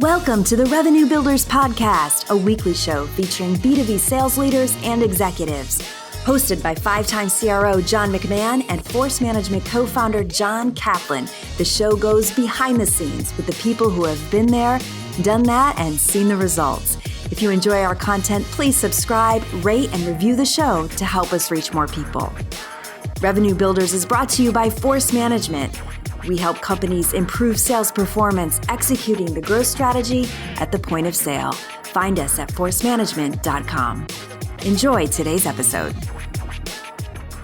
Welcome to the Revenue Builders Podcast, a weekly show featuring B2B sales leaders and executives. Hosted by five-time CRO John McMahon and Force Management co-founder John Kaplan, the show goes behind the scenes with the people who have been there, done that, and seen the results. If you enjoy our content, please subscribe, rate, and review the show to help us reach more people. Revenue Builders is brought to you by Force Management. We help companies improve sales performance, executing the growth strategy at the point of sale. Find us at forcemanagement.com. Enjoy today's episode.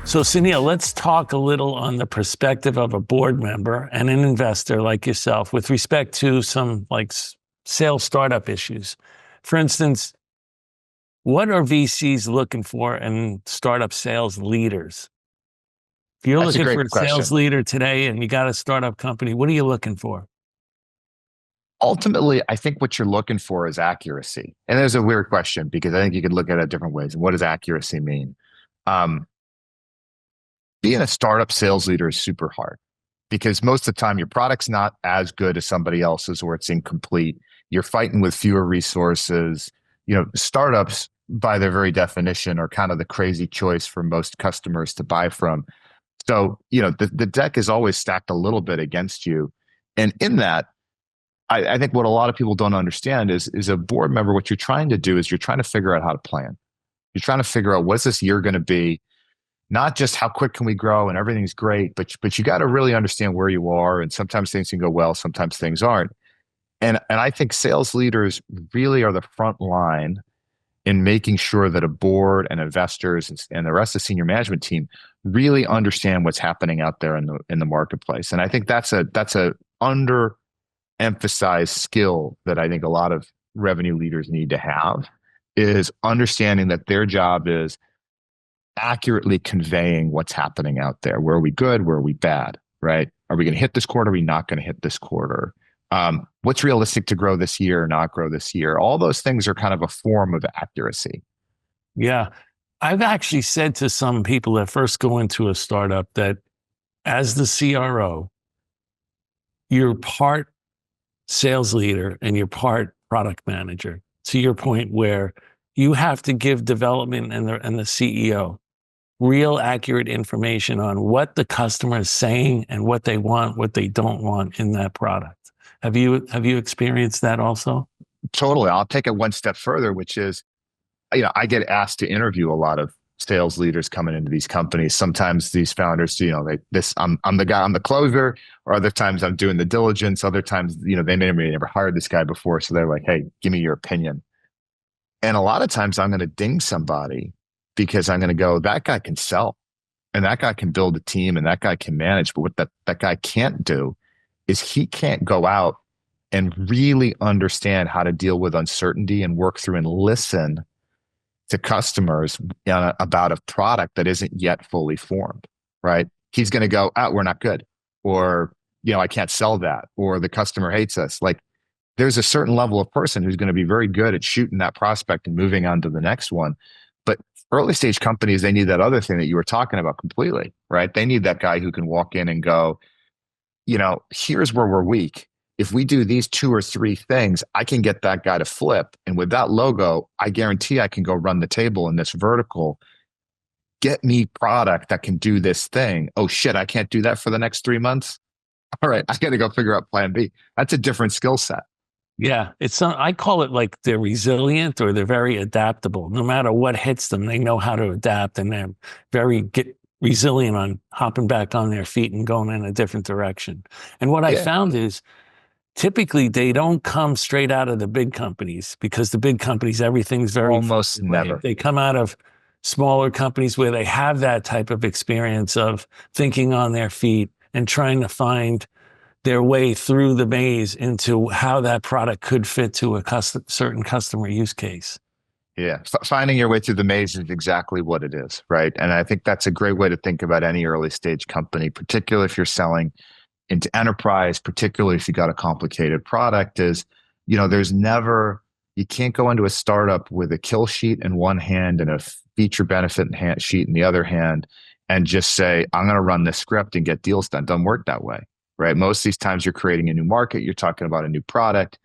So, Sunil, let's talk a little on the perspective of a board member and an investor like yourself with respect to some sales startup issues. For instance, what are VCs looking for in startup sales leaders? If you're looking for a sales leader today and you got a startup company, what are you looking for? Ultimately, I think what you're looking for is accuracy. And there's a weird question because I think you could look at it different ways. And what does accuracy mean? Being a startup sales leader is super hard because most of the time your product's not as good as somebody else's or it's incomplete. You're fighting with fewer resources. Startups by their very definition are kind of the crazy choice for most customers to buy from. So, the deck is always stacked a little bit against you. And in that, I think what a lot of people don't understand is a board member, what you're trying to do is you're trying to figure out how to plan. You're trying to figure out what's this year going to be, not just how quick can we grow and everything's great, but you got to really understand where you are. And sometimes things can go well, sometimes things aren't. And I think sales leaders really are the front line in making sure that a board and investors and the rest of the senior management team really understand what's happening out there in the marketplace. And I think that's a underemphasized skill that I think a lot of revenue leaders need to have, is understanding that their job is accurately conveying what's happening out there. Where are we good? Where are we bad? Right? Are we going to hit this quarter? Are we not going to hit this quarter? What's realistic to grow this year or not grow this year? All those things are kind of a form of accuracy. Yeah. I've actually said to some people that first go into a startup that as the CRO, you're part sales leader and you're part product manager, to your point where you have to give development and the CEO real accurate information on what the customer is saying and what they want, what they don't want in that product. Have you experienced that also? Totally. I'll take it one step further, which is, I get asked to interview a lot of sales leaders coming into these companies. Sometimes these founders, I'm the guy, I'm the closer, or other times I'm doing the diligence. Other times, they may have never hired this guy before. So they're like, hey, give me your opinion. And a lot of times I'm going to ding somebody because I'm going to go, that guy can sell and that guy can build a team and that guy can manage. But what that guy can't do is he can't go out and really understand how to deal with uncertainty and work through and listen to customers about a product that isn't yet fully formed, right? He's going to go, we're not good, or, I can't sell that, or the customer hates us. Like, there's a certain level of person who's going to be very good at shooting that prospect and moving on to the next one. But early stage companies, they need that other thing that you were talking about completely, right? They need that guy who can walk in and go, here's where we're weak. If we do these 2 or 3 things, I can get that guy to flip. And with that logo, I guarantee I can go run the table in this vertical. Get me product that can do this thing. Oh shit, I can't do that for the next 3 months. All right, I got to go figure out plan B. That's a different skill set. Yeah, I call it like they're resilient or they're very adaptable. No matter what hits them, they know how to adapt and they're very resilient on hopping back on their feet and going in a different direction. And what I found is typically they don't come straight out of the big companies because the big companies, everything's very almost never. They come out of smaller companies where they have that type of experience of thinking on their feet and trying to find their way through the maze into how that product could fit to a certain customer use case. Yeah. Finding your way through the maze is exactly what it is, right? And I think that's a great way to think about any early stage company, particularly if you're selling into enterprise, particularly if you got a complicated product, is, you can't go into a startup with a kill sheet in one hand and a feature benefit sheet in the other hand and just say, I'm going to run this script and get deals done. Doesn't work that way, right? Most of these times you're creating a new market, you're talking about a new product.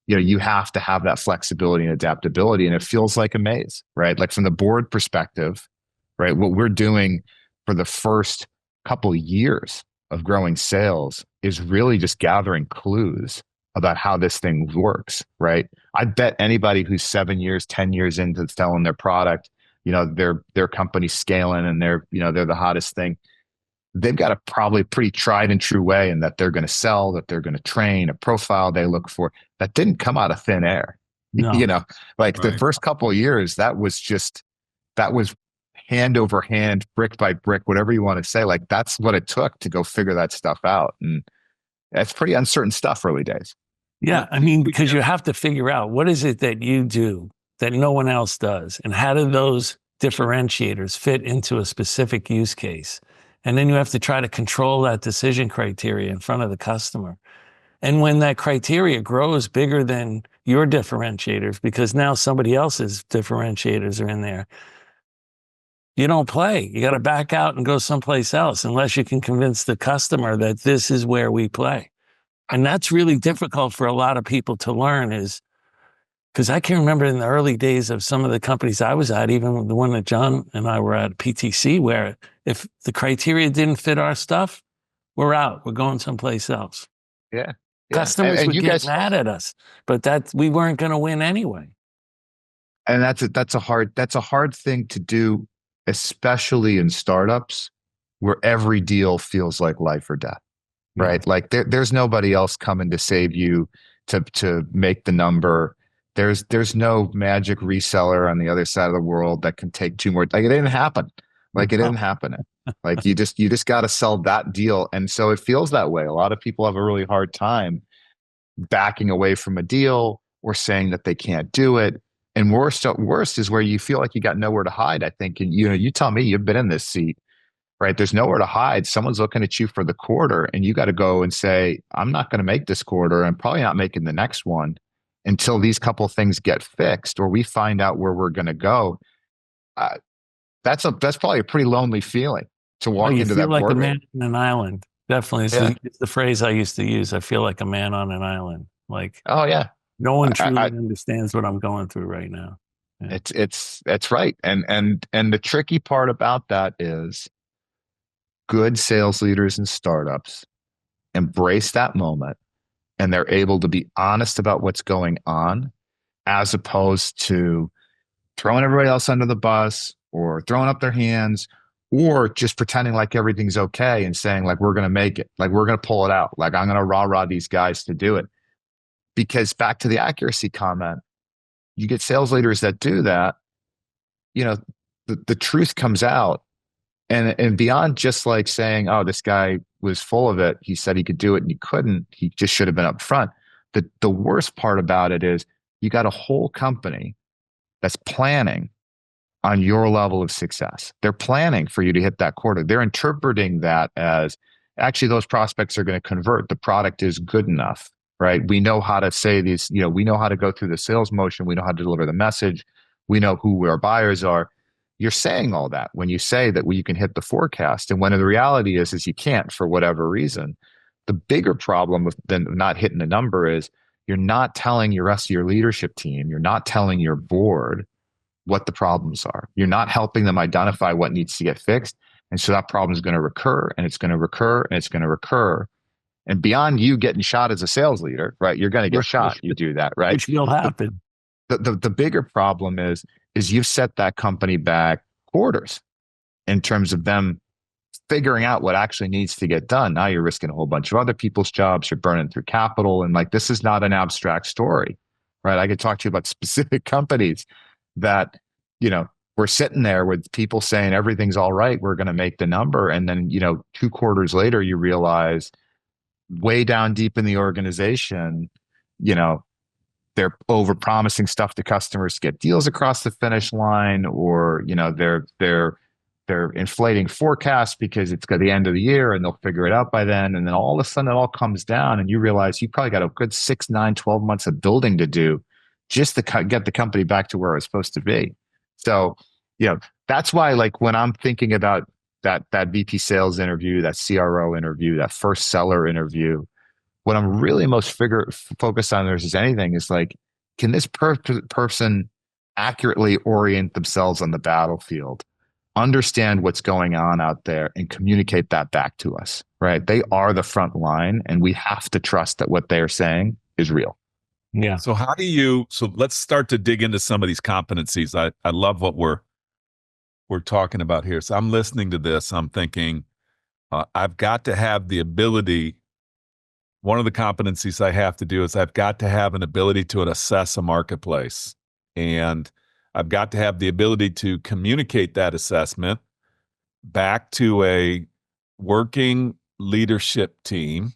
you have to have that flexibility and adaptability. And it feels like a maze, right? Like from the board perspective, right? What we're doing for the first couple of years of growing sales is really just gathering clues about how this thing works, right? I bet anybody who's 7 years, 10 years into selling their product, their company's scaling and they're the hottest thing. They've got a probably pretty tried and true way in that they're going to sell, that they're going to train, a profile they look for that didn't come out of thin air. No. Like the first couple of years, that was hand over hand, brick by brick, whatever you want to say. Like that's what it took to go figure that stuff out. And that's pretty uncertain stuff early days. Yeah. I mean, because you have to figure out what is it that you do that no one else does? And how do those differentiators fit into a specific use case? And then you have to try to control that decision criteria in front of the customer. And when that criteria grows bigger than your differentiators, because now somebody else's differentiators are in there, you don't play. You got to back out and go someplace else unless you can convince the customer that this is where we play. And that's really difficult for a lot of people to learn is because I can remember in the early days of some of the companies I was at, even the one that John and I were at, PTC, where if the criteria didn't fit our stuff, we're out. We're going someplace else. Yeah. Customers would get mad at us, but that we weren't going to win anyway. And that's a hard thing to do, especially in startups where every deal feels like life or death, right? Yeah. Like there's nobody else coming to save you to make the number. There's no magic reseller on the other side of the world that can take two more. Like it didn't happen. Like it didn't happen. Like you just got to sell that deal. And so it feels that way. A lot of people have a really hard time backing away from a deal or saying that they can't do it. And worst is where you feel like you got nowhere to hide, I think. And you tell me you've been in this seat, right? There's nowhere to hide. Someone's looking at you for the quarter and you got to go and say, I'm not going to make this quarter. I'm probably not making the next one until these couple things get fixed or we find out where we're going to go. That's probably a pretty lonely feeling to walk into that like boardroom. a man on an island. Definitely. It's the phrase I used to use. I feel like a man on an island. Like, oh yeah. No one truly understands what I'm going through right now. Yeah. It's right. And the tricky part about that is good sales leaders and startups embrace that moment and they're able to be honest about what's going on as opposed to throwing everybody else under the bus or throwing up their hands or just pretending like everything's okay and saying like, we're going to make it, like we're going to pull it out. Like I'm going to rah-rah these guys to do it. Because back to the accuracy comment, you get sales leaders that do that, the truth comes out and beyond just like saying, oh, this guy was full of it. He said he could do it and he couldn't. He just should have been up front. The worst part about it is you got a whole company that's planning on your level of success. They're planning for you to hit that quarter. They're interpreting that as actually those prospects are going to convert. The product is good enough. Right? We know how to say these, we know how to go through the sales motion. We know how to deliver the message. We know who our buyers are. You're saying all that when you say that you can hit the forecast. And when the reality is you can't for whatever reason. The bigger problem than not hitting the number is you're not telling your rest of your leadership team. You're not telling your board what the problems are. You're not helping them identify what needs to get fixed. And so that problem is going to recur and it's going to recur and it's going to recur. And beyond you getting shot as a sales leader, right? You're going to get shot. You do that, right? Which will happen. The bigger problem is you've set that company back quarters in terms of them figuring out what actually needs to get done. Now you're risking a whole bunch of other people's jobs. You're burning through capital. And like, this is not an abstract story, right? I could talk to you about specific companies that, we're sitting there with people saying everything's all right. We're going to make the number. And then, 2 quarters later, you realize way down deep in the organization, they're over promising stuff to customers to get deals across the finish line, or, they're inflating forecasts because it's got the end of the year and they'll figure it out by then. And then all of a sudden it all comes down and you realize you probably got a good 6, 9, 12 months of building to do just to get the company back to where it's supposed to be. So, that's why like when I'm thinking about that VP sales interview, that CRO interview, that first seller interview, what I'm really most focused on versus anything is like, can this person accurately orient themselves on the battlefield, understand what's going on out there, and communicate that back to us, right? They are the front line, and we have to trust that what they're saying is real. Yeah. So so let's start to dig into some of these competencies. I love what we're talking about here. So I'm listening to this. I'm thinking, I've got to have the ability. One of the competencies I have to do is I've got to have an ability to assess a marketplace. And I've got to have the ability to communicate that assessment back to a working leadership team.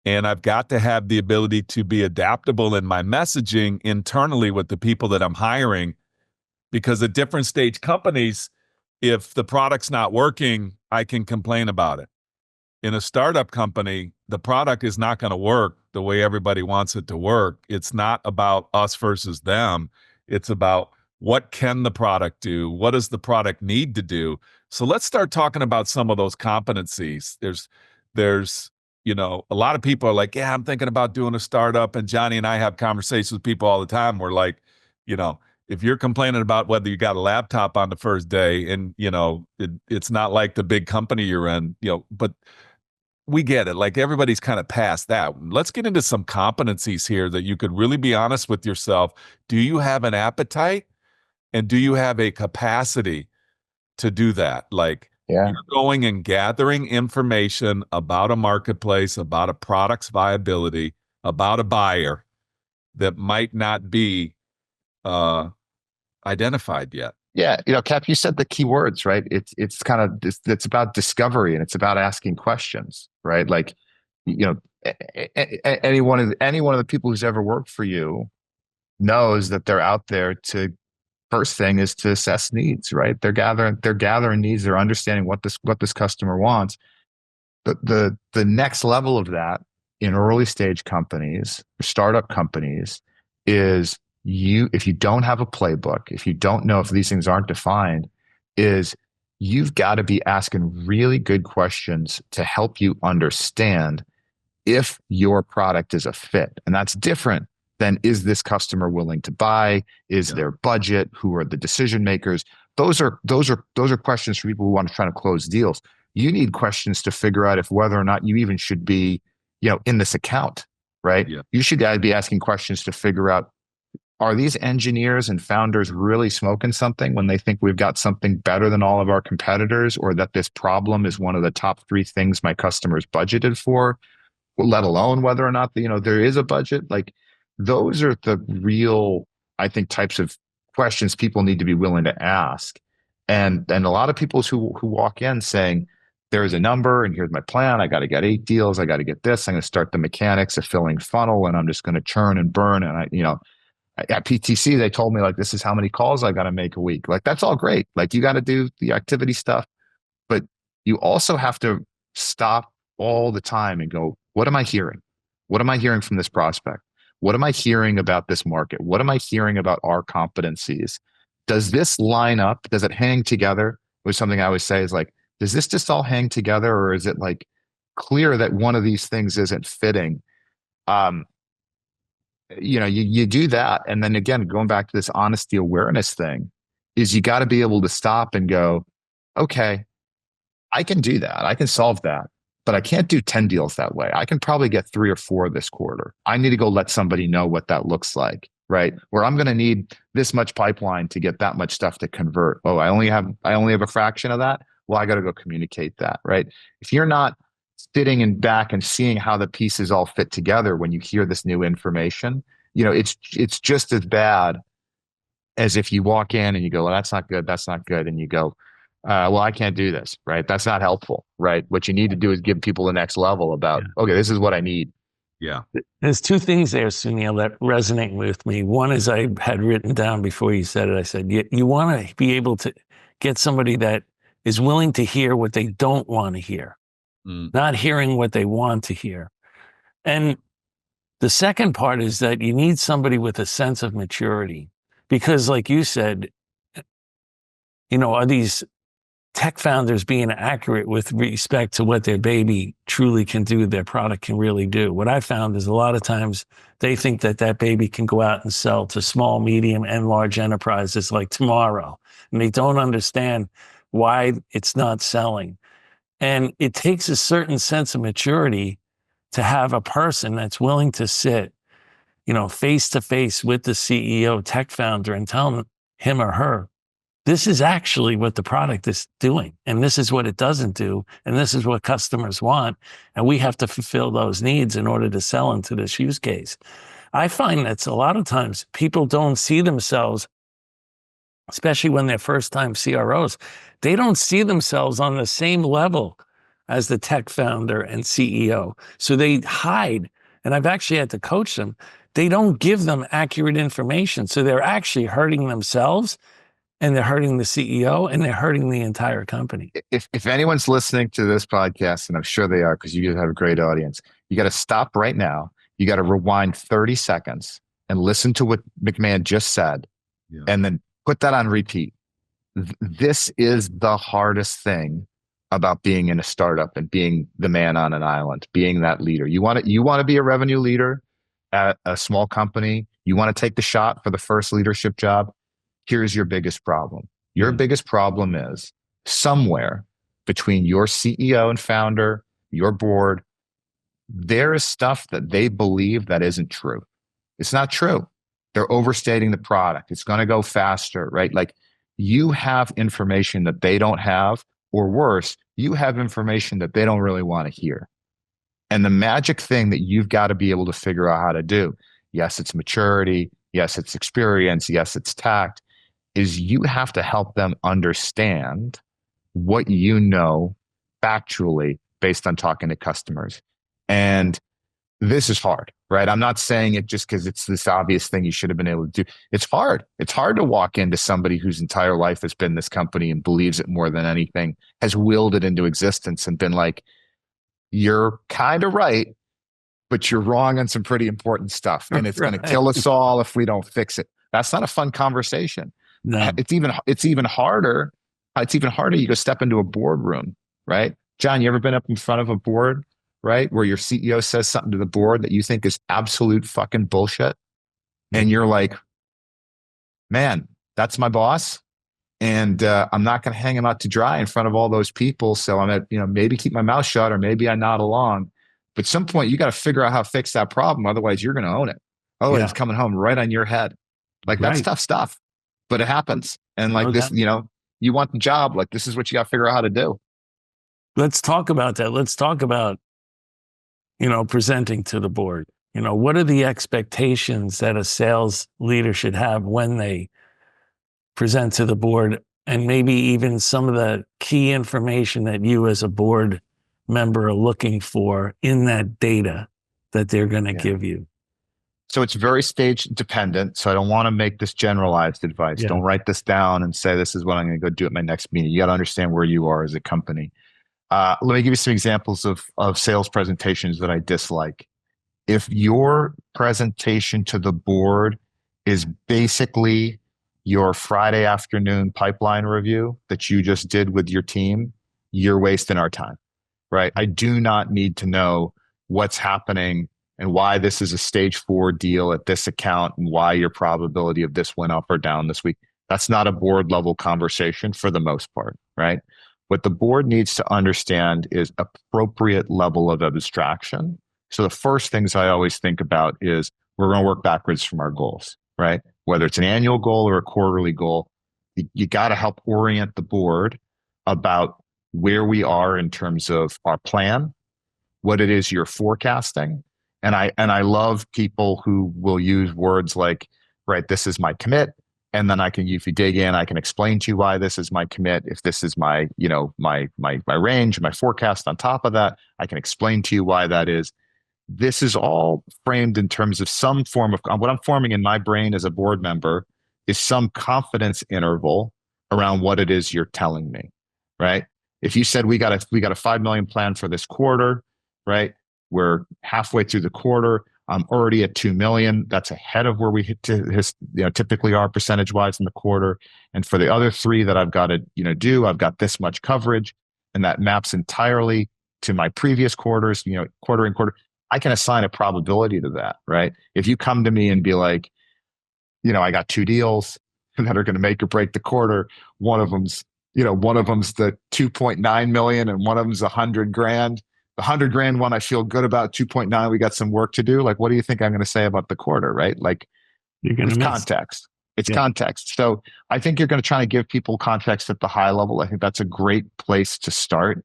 And I've got to have the ability to be adaptable in my messaging internally with the people that I'm hiring, because at different stage companies, if the product's not working, I can complain about it. In a startup company, the product is not going to work the way everybody wants it to work. It's not about us versus them. It's about what can the product do? What does the product need to do? So let's start talking about some of those competencies. There's, a lot of people are like, yeah, I'm thinking about doing a startup. And Johnny and I have conversations with people all the time. We're like, if you're complaining about whether you got a laptop on the first day and, it's not like the big company you're in, but we get it. Like everybody's kind of past that. Let's get into some competencies here that you could really be honest with yourself. Do you have an appetite and do you have a capacity to do that? Like you're going and gathering information about a marketplace, about a product's viability, about a buyer that might not be identified yet. Yeah, Cap, you said the key words, right? It's kind of it's about discovery, and it's about asking questions, right? Like, any one of the people who's ever worked for you knows that they're out there to, first thing is to assess needs, right? They're gathering needs, they're understanding what this customer wants. The next level of that in early stage companies, startup companies, is if you don't have a playbook, if you don't know, if these things aren't defined, is you've got to be asking really good questions to help you understand if your product is a fit. And that's different than, is this customer willing to buy? Is their budget? Who are the decision makers? Those are questions for people who want to try to close deals. You need questions to figure out if whether or not you even should be, in this account, right? Yeah. You should be asking questions to figure out, are these engineers and founders really smoking something when they think we've got something better than all of our competitors, or that this problem is one of the top 3 things my customers budgeted for, let alone whether or not there is a budget? Like, those are the real, I think, types of questions people need to be willing to ask. And a lot of people who walk in saying, there's a number and here's my plan, I got to get 8 deals, I got to get this, I'm going to start the mechanics of filling funnel, and I'm just going to churn and burn. And at PTC, they told me, like, this is how many calls I got to make a week. Like, that's all great. Like, you got to do the activity stuff, but you also have to stop all the time and go, what am I hearing? What am I hearing from this prospect? What am I hearing about this market? What am I hearing about our competencies? Does this line up? Does it hang together? With something I always say is like, does this just all hang together, or is it like clear that one of these things isn't fitting? You do that. And then again, going back to this honesty awareness thing, is you got to be able to stop and go, okay, I can do that. I can solve that, but I can't do 10 deals that way. I can probably get 3 or 4 this quarter. I need to go let somebody know what that looks like, right? Where I'm going to need this much pipeline to get that much stuff to convert. Oh, I only have a fraction of that. Well, I got to go communicate that, right? If you're not sitting in back and seeing how the pieces all fit together when you hear this new information, it's just as bad as if you walk in and you go, well, that's not good, and you go, well, I can't do this, right? That's not helpful, right? What you need to do is give people the next level about, okay, this is what I need. Yeah. There's 2 things there, Sunil, that resonate with me. One is, I had written down before you said it, I said, you want to be able to get somebody that is willing to hear what they don't want to hear, not hearing what they want to hear. And the second part is that you need somebody with a sense of maturity, because like you said, are these tech founders being accurate with respect to what their baby truly can do, their product can really do. What I found is a lot of times they think that that baby can go out and sell to small, medium, and large enterprises like tomorrow. And they don't understand why it's not selling. And it takes a certain sense of maturity to have a person that's willing to sit, face to face with the CEO, tech founder, and tell him or her, this is actually what the product is doing. And this is what it doesn't do. And this is what customers want. And we have to fulfill those needs in order to sell into this use case. I find that a lot of times people don't see themselves, especially when they're first time CROs, they don't see themselves on the same level as the tech founder and CEO. So they hide. And I've actually had to coach them. They don't give them accurate information. So they're actually hurting themselves, and they're hurting the CEO, and they're hurting the entire company. If anyone's listening to this podcast, and I'm sure they are, because you guys have a great audience, you got to stop right now. You got to rewind 30 seconds and listen to what McMahon just said, and then put that on repeat. This is the hardest thing about being in a startup and being the man on an island, being that leader. You want to be a revenue leader at a small company. You want to take the shot for the first leadership job. Here's your biggest problem. Your biggest problem is somewhere between your CEO and founder, your board, there is stuff that they believe that isn't true. It's not true. They're overstating the product. It's going to go faster, right? Like, you have information that they don't have, or worse, you have information that they don't really want to hear. And the magic thing that you've got to be able to figure out how to do, yes, it's maturity, yes, it's experience, yes, it's tact, is you have to help them understand what you know factually based on talking to customers. And this is hard, right? I'm not saying it just because it's this obvious thing you should have been able to do. It's hard. It's hard to walk into somebody whose entire life has been this company and believes it more than anything, has willed it into existence and been like, you're kind of right, but you're wrong on some pretty important stuff. And it's going to kill us all if we don't fix it. That's not a fun conversation. No. It's even harder. It's even harder. You go step into a boardroom, right? John, you ever been up in front of a board, right, where your CEO says something to the board that you think is absolute fucking bullshit, and you're like, man, that's my boss, and I'm not going to hang him out to dry in front of all those people. So I'm gonna, maybe keep my mouth shut, or maybe I nod along. But at some point, you got to figure out how to fix that problem. Otherwise, you're going to own it. Oh, it's coming home right on your head. Like, that's tough stuff, but it happens. And like this, you want the job. Like, this is what you got to figure out how to do. Let's talk about that. Let's talk about, presenting to the board. What are the expectations that a sales leader should have when they present to the board, and maybe even some of the key information that you as a board member are looking for in that data that they're going to give you? So it's very stage dependent. So I don't want to make this generalized advice. Don't write this down and say, this is what I'm going to go do at my next meeting. You got to understand where you are as a company. Let me give you some examples of sales presentations that I dislike. If your presentation to the board is basically your Friday afternoon pipeline review that you just did with your team, you're wasting our time, right? I do not need to know what's happening and why this is a stage 4 deal at this account and why your probability of this went up or down this week. That's not a board level conversation for the most part, right? What the board needs to understand is appropriate level of abstraction. So the first things I always think about is we're going to work backwards from our goals, right? Whether it's an annual goal or a quarterly goal, you got to help orient the board about where we are in terms of our plan, what it is you're forecasting. And I love people who will use words like, right, this is my commit. And then if you dig in, I can explain to you why this is my commit. If this is my range, my forecast on top of that, I can explain to you why that is. This is all framed in terms of some form of what I'm forming in my brain as a board member is some confidence interval around what it is you're telling me, right? If you said we got a 5 million plan for this quarter, right? We're halfway through the quarter. I'm already at 2 million. That's ahead of where we typically are percentage wise in the quarter. And for the other three that I've got to, do, I've got this much coverage, and that maps entirely to my previous quarters, quarter and quarter. I can assign a probability to that, right? If you come to me and be like, I got two deals that are going to make or break the quarter. One of them's the 2.9 million and one of them's 100 grand. The 100 grand one, I feel good about. 2.9, we got some work to do. Like, what do you think I'm going to say about the quarter, right? Like, You're going to miss. Context. It's Yeah. context. So I think you're going to try to give people context at the high level. I think that's a great place to start.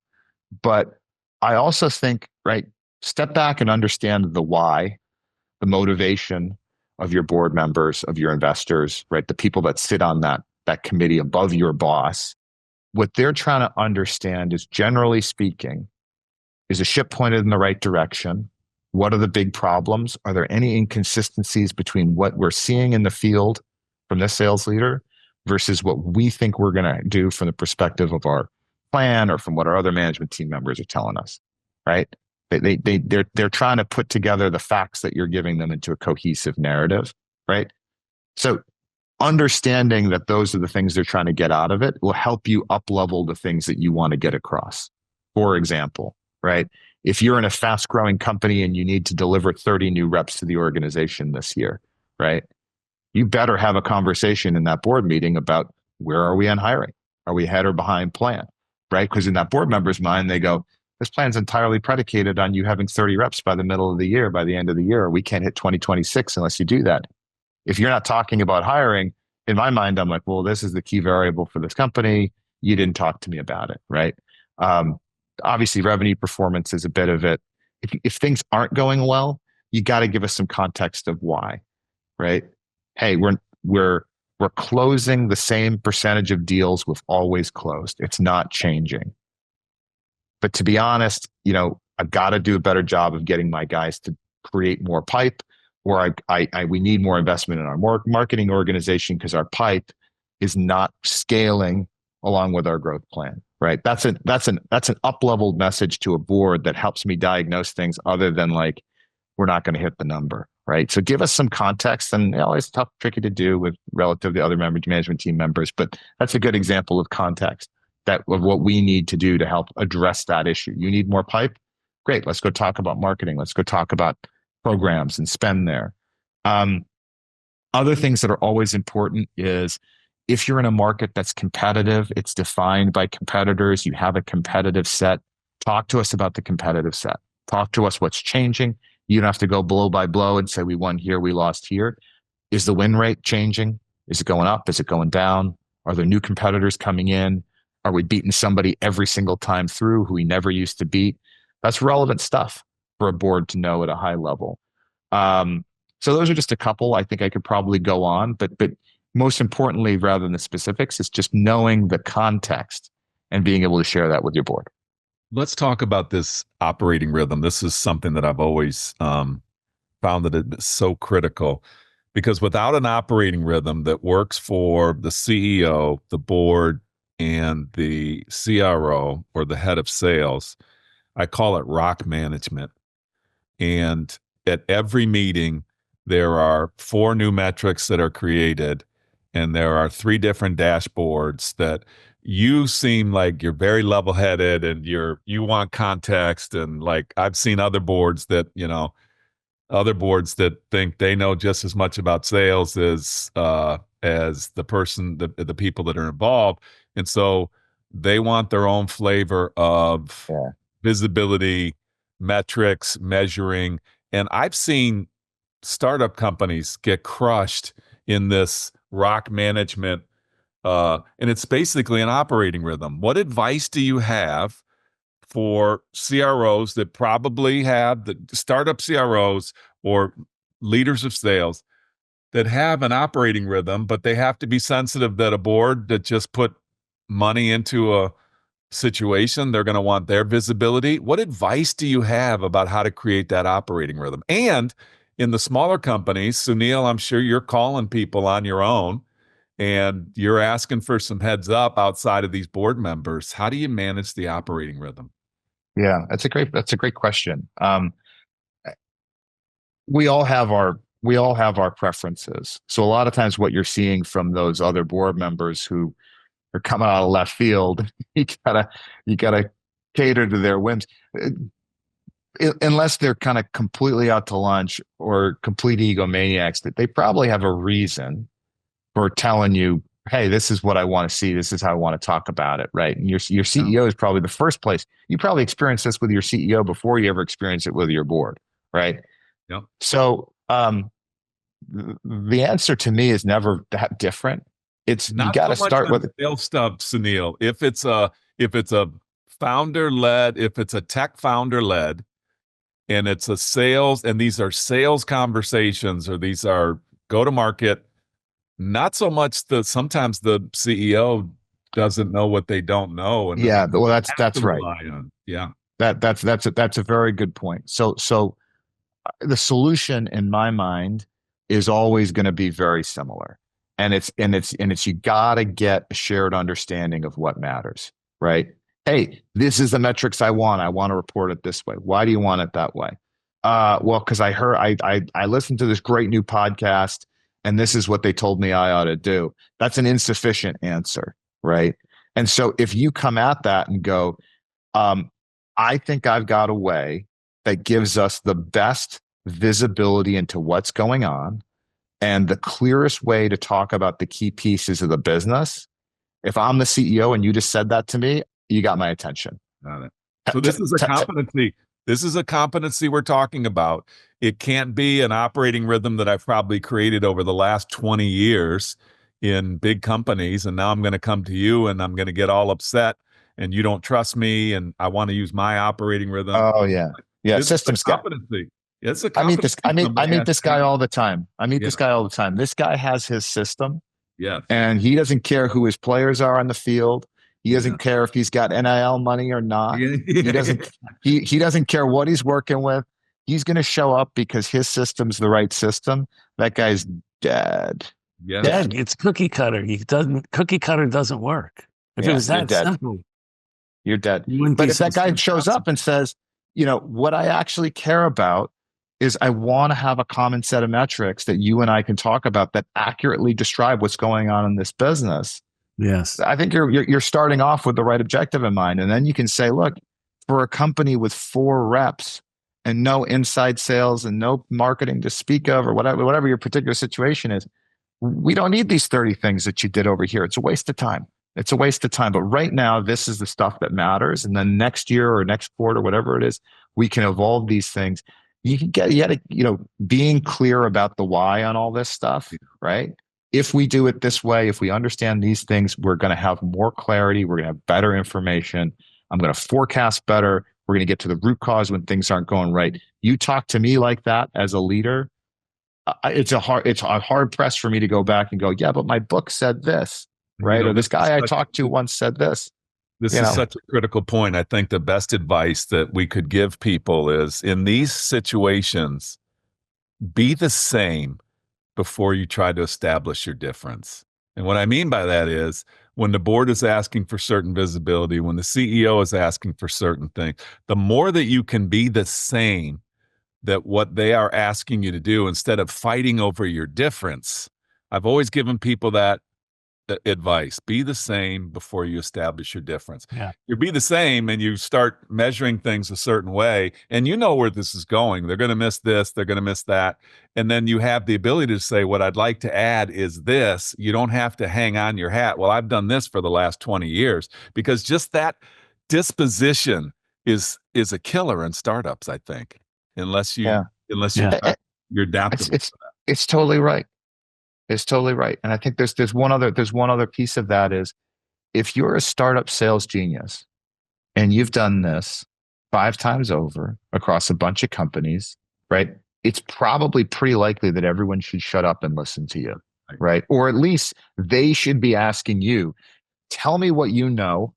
But I also think, right, step back and understand the why, the motivation of your board members, of your investors, right? The people that sit on that committee above your boss. What they're trying to understand is, generally speaking, is the ship pointed in the right direction? What are the big problems? Are there any inconsistencies between what we're seeing in the field from this sales leader versus what we think we're going to do from the perspective of our plan or from what our other management team members are telling us, right? They're trying to put together the facts that you're giving them into a cohesive narrative, right? So understanding that those are the things they're trying to get out of it will help you up level the things that you want to get across. For example, right? If you're in a fast growing company and you need to deliver 30 new reps to the organization this year, right? You better have a conversation in that board meeting about, where are we on hiring? Are we ahead or behind plan, right? Because in that board member's mind, they go, this plan's entirely predicated on you having 30 reps by the middle of the year, by the end of the year. We can't hit 2026 unless you do that. If you're not talking about hiring, in my mind, I'm like, well, this is the key variable for this company. You didn't talk to me about it, right? Obviously, revenue performance is a bit of it. If things aren't going well, you got to give us some context of why, right? Hey, we're closing the same percentage of deals we've always closed. It's not changing. But to be honest, I've got to do a better job of getting my guys to create more pipe, or we need more investment in our marketing organization because our pipe is not scaling along with our growth plan, right? That's an up-leveled message to a board that helps me diagnose things other than like, we're not going to hit the number, right? So give us some context, and it's tough, tricky to do with relative to other management team members, but that's a good example of context of what we need to do to help address that issue. You need more pipe? Great. Let's go talk about marketing. Let's go talk about programs and spend there. Other things that are always important is, if you're in a market that's competitive, it's defined by competitors, you have a competitive set, talk to us about the competitive set. Talk to us what's changing. You don't have to go blow by blow and say, we won here, we lost here. Is the win rate changing? Is it going up? Is it going down? Are there new competitors coming in? Are we beating somebody every single time through who we never used to beat? That's relevant stuff for a board to know at a high level. So those are just a couple. I think I could probably go on, but most importantly, rather than the specifics, it's just knowing the context and being able to share that with your board. Let's talk about this operating rhythm. This is something that I've always found that it's so critical, because without an operating rhythm that works for the CEO, the board, and the CRO, or the head of sales, I call it rock management. And at every meeting, there are 4 new metrics that are created, and there are 3 different dashboards that you seem like you're very level-headed and you want context. And like, I've seen other boards that think they know just as much about sales as the person, the people that are involved. And so they want their own flavor of visibility, metrics, measuring. And I've seen startup companies get crushed in this rock management. And it's basically an operating rhythm. What advice do you have for CROs that probably have the startup CROs or leaders of sales that have an operating rhythm, but they have to be sensitive that a board that just put money into a situation, they're going to want their visibility? What advice do you have about how to create that operating rhythm? And in the smaller companies, Sunil, I'm sure you're calling people on your own and you're asking for some heads up outside of these board members. How do you manage the operating rhythm? Yeah, that's a great question. we all have our preferences. So a lot of times what you're seeing from those other board members who are coming out of left field, you gotta cater to their whims. Unless they're kind of completely out to lunch or complete egomaniacs, that they probably have a reason for telling you, hey, this is what I want to see. This is how I want to talk about it. Right. And your CEO is probably the first place. You probably experience this with your CEO before you ever experience it with your board. Right. Yep. So the answer to me is never that different. It's Not you got to so much start on with sales stuff, Sunil. If it's a founder led, if it's a tech founder led, and it's a sales, and these are sales conversations, or these are go to market. Not so much sometimes the CEO doesn't know what they don't know, and yeah. Well, that's right. Yeah, That's a very good point. So the solution in my mind is always going to be very similar, and it's you got to get a shared understanding of what matters, right? Hey, this is the metrics I want. I want to report it this way. Why do you want it that way? Well, because I listened to this great new podcast, and this is what they told me I ought to do. That's an insufficient answer, right? And so if you come at that and go, I think I've got a way that gives us the best visibility into what's going on and the clearest way to talk about the key pieces of the business. If I'm the CEO and you just said that to me, you got my attention. Got it. So this is a competency. This is a competency we're talking about. It can't be an operating rhythm that I've probably created over the last 20 years in big companies. And now I'm going to come to you and I'm going to get all upset and you don't trust me and I want to use my operating rhythm. Oh yeah. Yeah. This Systems guy. competency. It's a I meet this guy all the time. Yeah. This guy all the time. This guy has his system. Yeah. And he doesn't care who his players are on the field. He doesn't care if he's got NIL money or not. He doesn't care what he's working with. He's going to show up because his system's the right system. That guy's dead. Yeah. Dead. It's cookie cutter. Cookie cutter doesn't work. If it was that simple, you're dead. But if that guy shows up and says, you know, what I actually care about is I want to have a common set of metrics that you and I can talk about that accurately describe what's going on in this business. Yes. I think you're starting off with the right objective in mind. And then you can say, look, for a company with 4 reps and no inside sales and no marketing to speak of, or whatever your particular situation is, we don't need these 30 things that you did over here. It's a waste of time. It's a waste of time. But right now, this is the stuff that matters. And then next year or next quarter, whatever it is, we can evolve these things. You got to, being clear about the why on all this stuff, right? If we do it this way, if we understand these things, we're going to have more clarity. We're going to have better information. I'm going to forecast better. We're going to get to the root cause when things aren't going right. You talk to me like that as a leader, it's a hard press for me to go back and go, yeah, but my book said this, right? Or this guy I talked to once said this. This is such a critical point. I think the best advice that we could give people is in these situations, be the same before you try to establish your difference. And what I mean by that is when the board is asking for certain visibility, when the CEO is asking for certain things, the more that you can be the same that what they are asking you to do instead of fighting over your difference. I've always given people that advice. Be the same before you establish your difference. Yeah. You be the same and you start measuring things a certain way and you know where this is going. They're going to miss this. They're going to miss that. And then you have the ability to say, what I'd like to add is this. You don't have to hang on your hat. Well, I've done this for the last 20 years because just that disposition is a killer in startups, I think, unless you're adaptable. It's totally right. It's totally right. And I think there's one other piece of that is if you're a startup sales genius and you've done this 5 times over across a bunch of companies, right? It's probably pretty likely that everyone should shut up and listen to you, right? Or at least they should be asking you, tell me what you know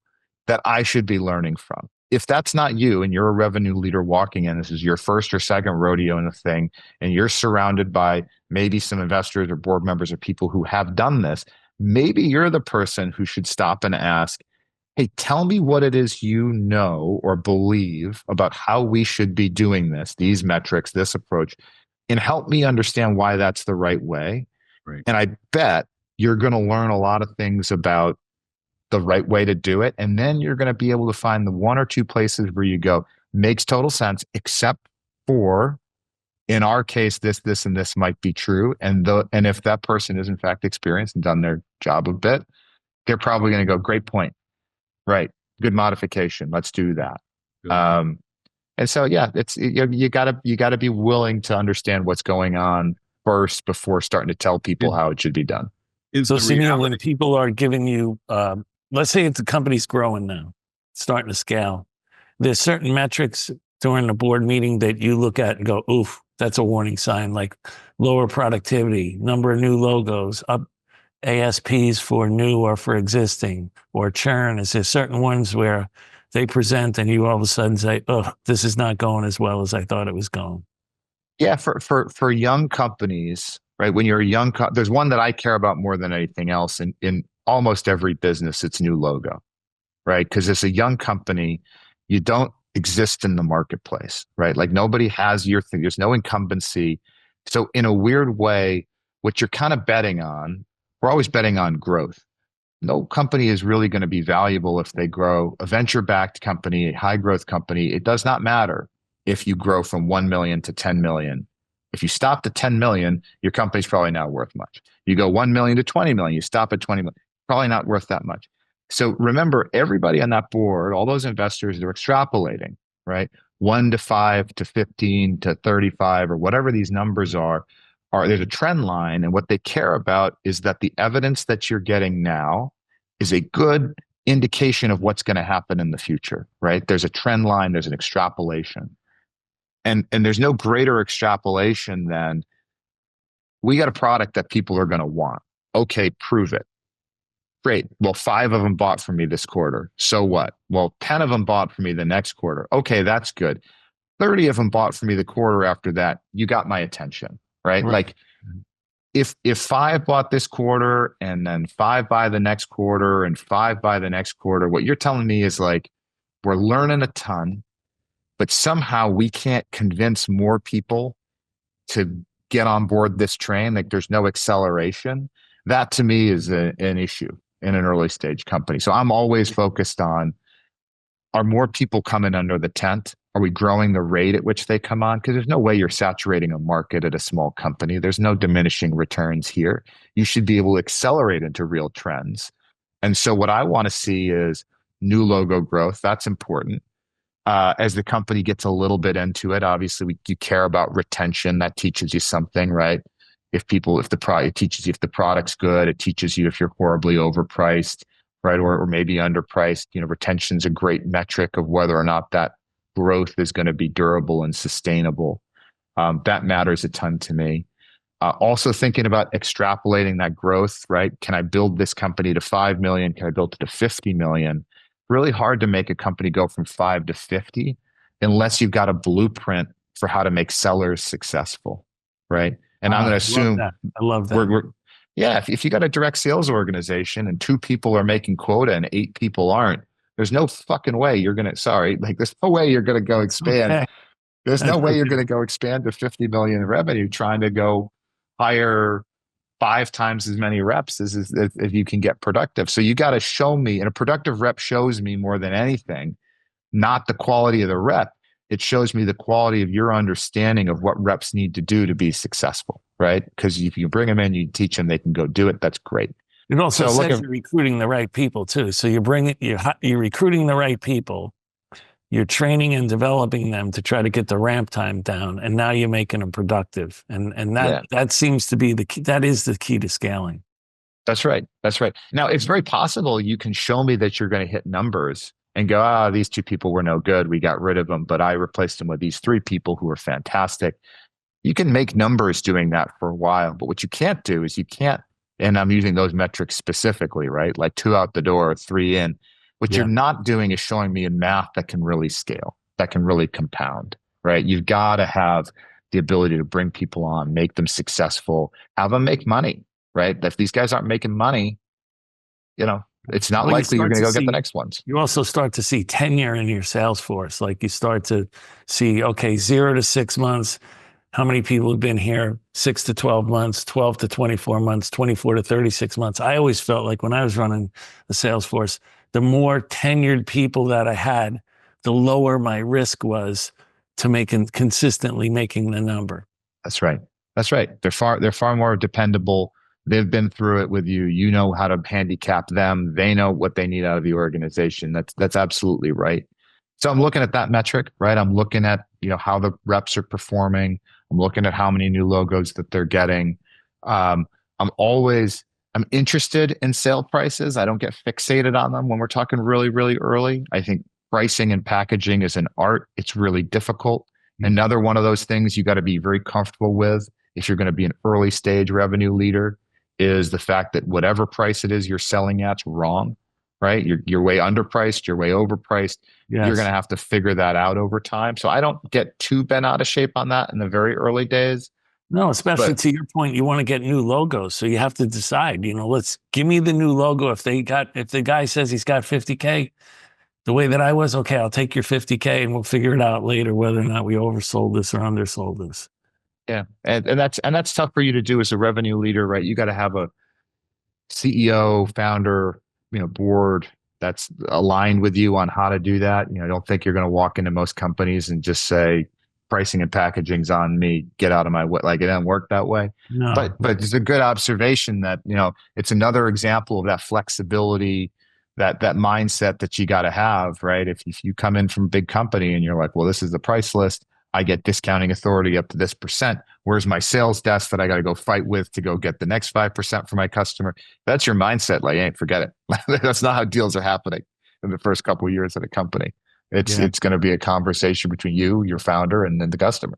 that I should be learning from. If that's not you and you're a revenue leader walking in, this is your first or second rodeo in the thing, and you're surrounded by maybe some investors or board members or people who have done this, maybe you're the person who should stop and ask, hey, tell me what it is you know or believe about how we should be doing this, these metrics, this approach. and help me understand why that's the right way. Right. And I bet you're going to learn a lot of things about the right way to do it. And then you're going to be able to find the one or two places where you go, makes total sense, except for, in our case, this, and this might be true. And if that person is in fact experienced and done their job a bit, they're probably going to go, great point. Right. Good modification. Let's do that. Good. And so, yeah, you gotta be willing to understand what's going on first before starting to tell people how it should be done. Is So, the Sunil, reality- when people are giving you, let's say if the company's growing now, starting to scale, there's certain metrics during the board meeting that you look at and go, oof, that's a warning sign, like lower productivity, number of new logos, up ASPs for new or for existing, or churn. Is there certain ones where they present and you all of a sudden say, oh, this is not going as well as I thought it was going? Yeah, for young companies, right? When you're a young, there's one that I care about more than anything else. In almost every business, it's new logo, right? Because as a young company, you don't exist in the marketplace, right? Like nobody has your thing. There's no incumbency. So in a weird way, what you're kind of betting on, we're always betting on growth. No company is really going to be valuable if they grow. A venture-backed company, a high-growth company, it does not matter if you grow from 1 million to 10 million. If you stop at 10 million, your company's probably not worth much. You go 1 million to 20 million, you stop at 20 million, probably not worth that much. So remember, everybody on that board, all those investors, they're extrapolating, right? 1 to 5 to 15 to 35 or whatever these numbers are there's a trend line. And what they care about is that the evidence that you're getting now is a good indication of what's going to happen in the future, right? There's a trend line, there's an extrapolation. And there's no greater extrapolation than we got a product that people are going to want. Okay, prove it. Great. Well, 5 of them bought from me this quarter. So what? Well, 10 of them bought from me the next quarter. Okay, that's good. 30 of them bought from me the quarter after that. You got my attention, right? Like if 5 bought this quarter and then 5 buy the next quarter and 5 buy the next quarter, what you're telling me is like, we're learning a ton, but somehow we can't convince more people to get on board this train. Like there's no acceleration. That to me is an issue in an early stage company. So I'm always focused on, are more people coming under the tent? Are we growing the rate at which they come on? Because there's no way you're saturating a market at a small company. There's no diminishing returns here. You should be able to accelerate into real trends. And so what I want to see is new logo growth. That's important. As the company gets a little bit into it, obviously you care about retention. That teaches you something, right? It teaches you if the product's good. It teaches you if you're horribly overpriced, right? Or maybe underpriced. Retention's a great metric of whether or not that growth is going to be durable and sustainable. That matters a ton to me. Also thinking about extrapolating that growth, right? Can I build this company to 5 million? Can I build it to 50 million? Really hard to make a company go from 5 to 50 unless you've got a blueprint for how to make sellers successful, right? And I'm going to assume I love that. If you got a direct sales organization and 2 people are making quota and 8 people aren't, there's no fucking way you're going to, there's no way you're going to go expand. Okay. There's no way you're going to go expand to 50 million in revenue trying to go hire 5 times as many reps as if you can get productive. So you got to show me, and a productive rep shows me more than anything, not the quality of the rep. It shows me the quality of your understanding of what reps need to do to be successful, right? Because if you bring them in, you teach them, they can go do it. That's great. It also says you're recruiting the right people too. So you're recruiting the right people. You're training and developing them to try to get the ramp time down, and now you're making them productive. And that seems to be the key. That is the key to scaling. That's right. That's right. Now it's very possible you can show me that you're going to hit numbers and go, these 2 people were no good. We got rid of them, but I replaced them with these 3 people who were fantastic. You can make numbers doing that for a while, but what you can't do is and I'm using those metrics specifically, right? Like 2 out the door, 3 in. What you're not doing is showing me a math that can really scale, that can really compound, right? You've got to have the ability to bring people on, make them successful, have them make money, right? If these guys aren't making money, it's not likely you're going to go get the next ones. You also start to see tenure in your sales force. Like you start to see, okay, 0 to 6 months, how many people have been here 6 to 12 months, 12 to 24 months, 24 to 36 months. I always felt like when I was running the sales force, the more tenured people that I had, the lower my risk was to consistently making the number. That's right. That's right. They're far more dependable. They've been through it with you. You know how to handicap them. They know what they need out of the organization. That's absolutely right. So I'm looking at that metric, right? I'm looking at, how the reps are performing. I'm looking at how many new logos that they're getting. I'm interested in sale prices. I don't get fixated on them when we're talking really, really early. I think pricing and packaging is an art. It's really difficult. Another one of those things you got to be very comfortable with if you're going to be an early stage revenue leader is the fact that whatever price it is you're selling at's wrong, right? You're way underpriced, you're way overpriced. Yes. You're going to have to figure that out over time. So I don't get too bent out of shape on that in the very early days. No, especially to your point, you want to get new logos. So you have to decide, let's give me the new logo. If the guy says he's got 50K, the way that I was, okay, I'll take your 50K and we'll figure it out later whether or not we oversold this or undersold this. Yeah. And that's tough for you to do as a revenue leader, right? You got to have a CEO, founder, board that's aligned with you on how to do that. I don't think you're going to walk into most companies and just say pricing and packaging's on me, get out of my way. Like it doesn't work that way. No. But it's a good observation that, it's another example of that flexibility, that mindset that you got to have, right? If you come in from a big company and you're like, well, this is the price list, I get discounting authority up to this percent. Where's my sales desk that I got to go fight with to go get the next 5% for my customer? That's your mindset. Like, ain't forget it. That's not how deals are happening in the first couple of years at a company. It's going to be a conversation between you, your founder, and then the customer.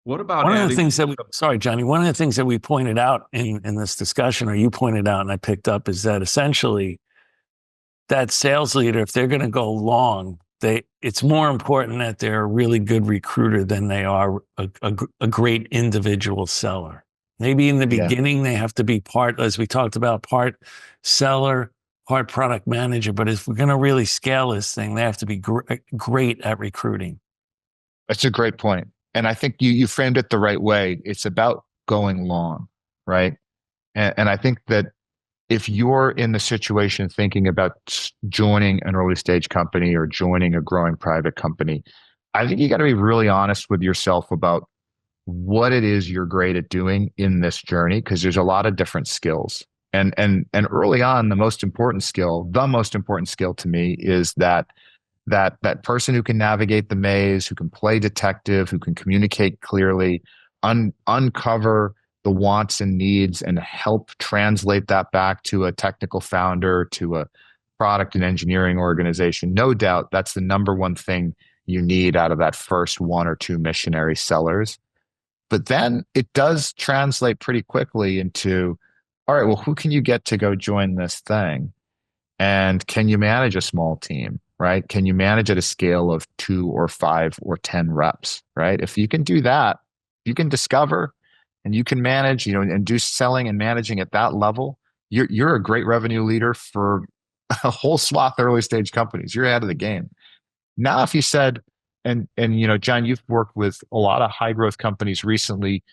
What about one of the things that sorry, Johnny, one of the things that we pointed out in this discussion, or you pointed out and I picked up, is that essentially that sales leader, if they're going to go long, it's more important that they're a really good recruiter than they are a great individual seller. Maybe in the beginning, they have to be part, as we talked about, part seller, part product manager. But if we're going to really scale this thing, they have to be great at recruiting. That's a great point. And I think you framed it the right way. It's about going long, right? And I think that if you're in the situation thinking about joining an early stage company or joining a growing private company, I think you got to be really honest with yourself about what it is you're great at doing in this journey, because there's a lot of different skills. And early on, the most important skill to me is that person who can navigate the maze, who can play detective, who can communicate clearly, uncover the wants and needs and help translate that back to a technical founder, to a product and engineering organization. No doubt that's the number one thing you need out of that first one or two missionary sellers. But then it does translate pretty quickly into, all right, well, who can you get to go join this thing? And can you manage a small team, right? Can you manage at a scale of 2 or 5 or 10 reps, right? If you can do that, you can discover and you can manage, and do selling and managing at that level, you're a great revenue leader for a whole swath of early stage companies. You're out of the game. Now, if you said, and John, you've worked with a lot of high growth companies recently.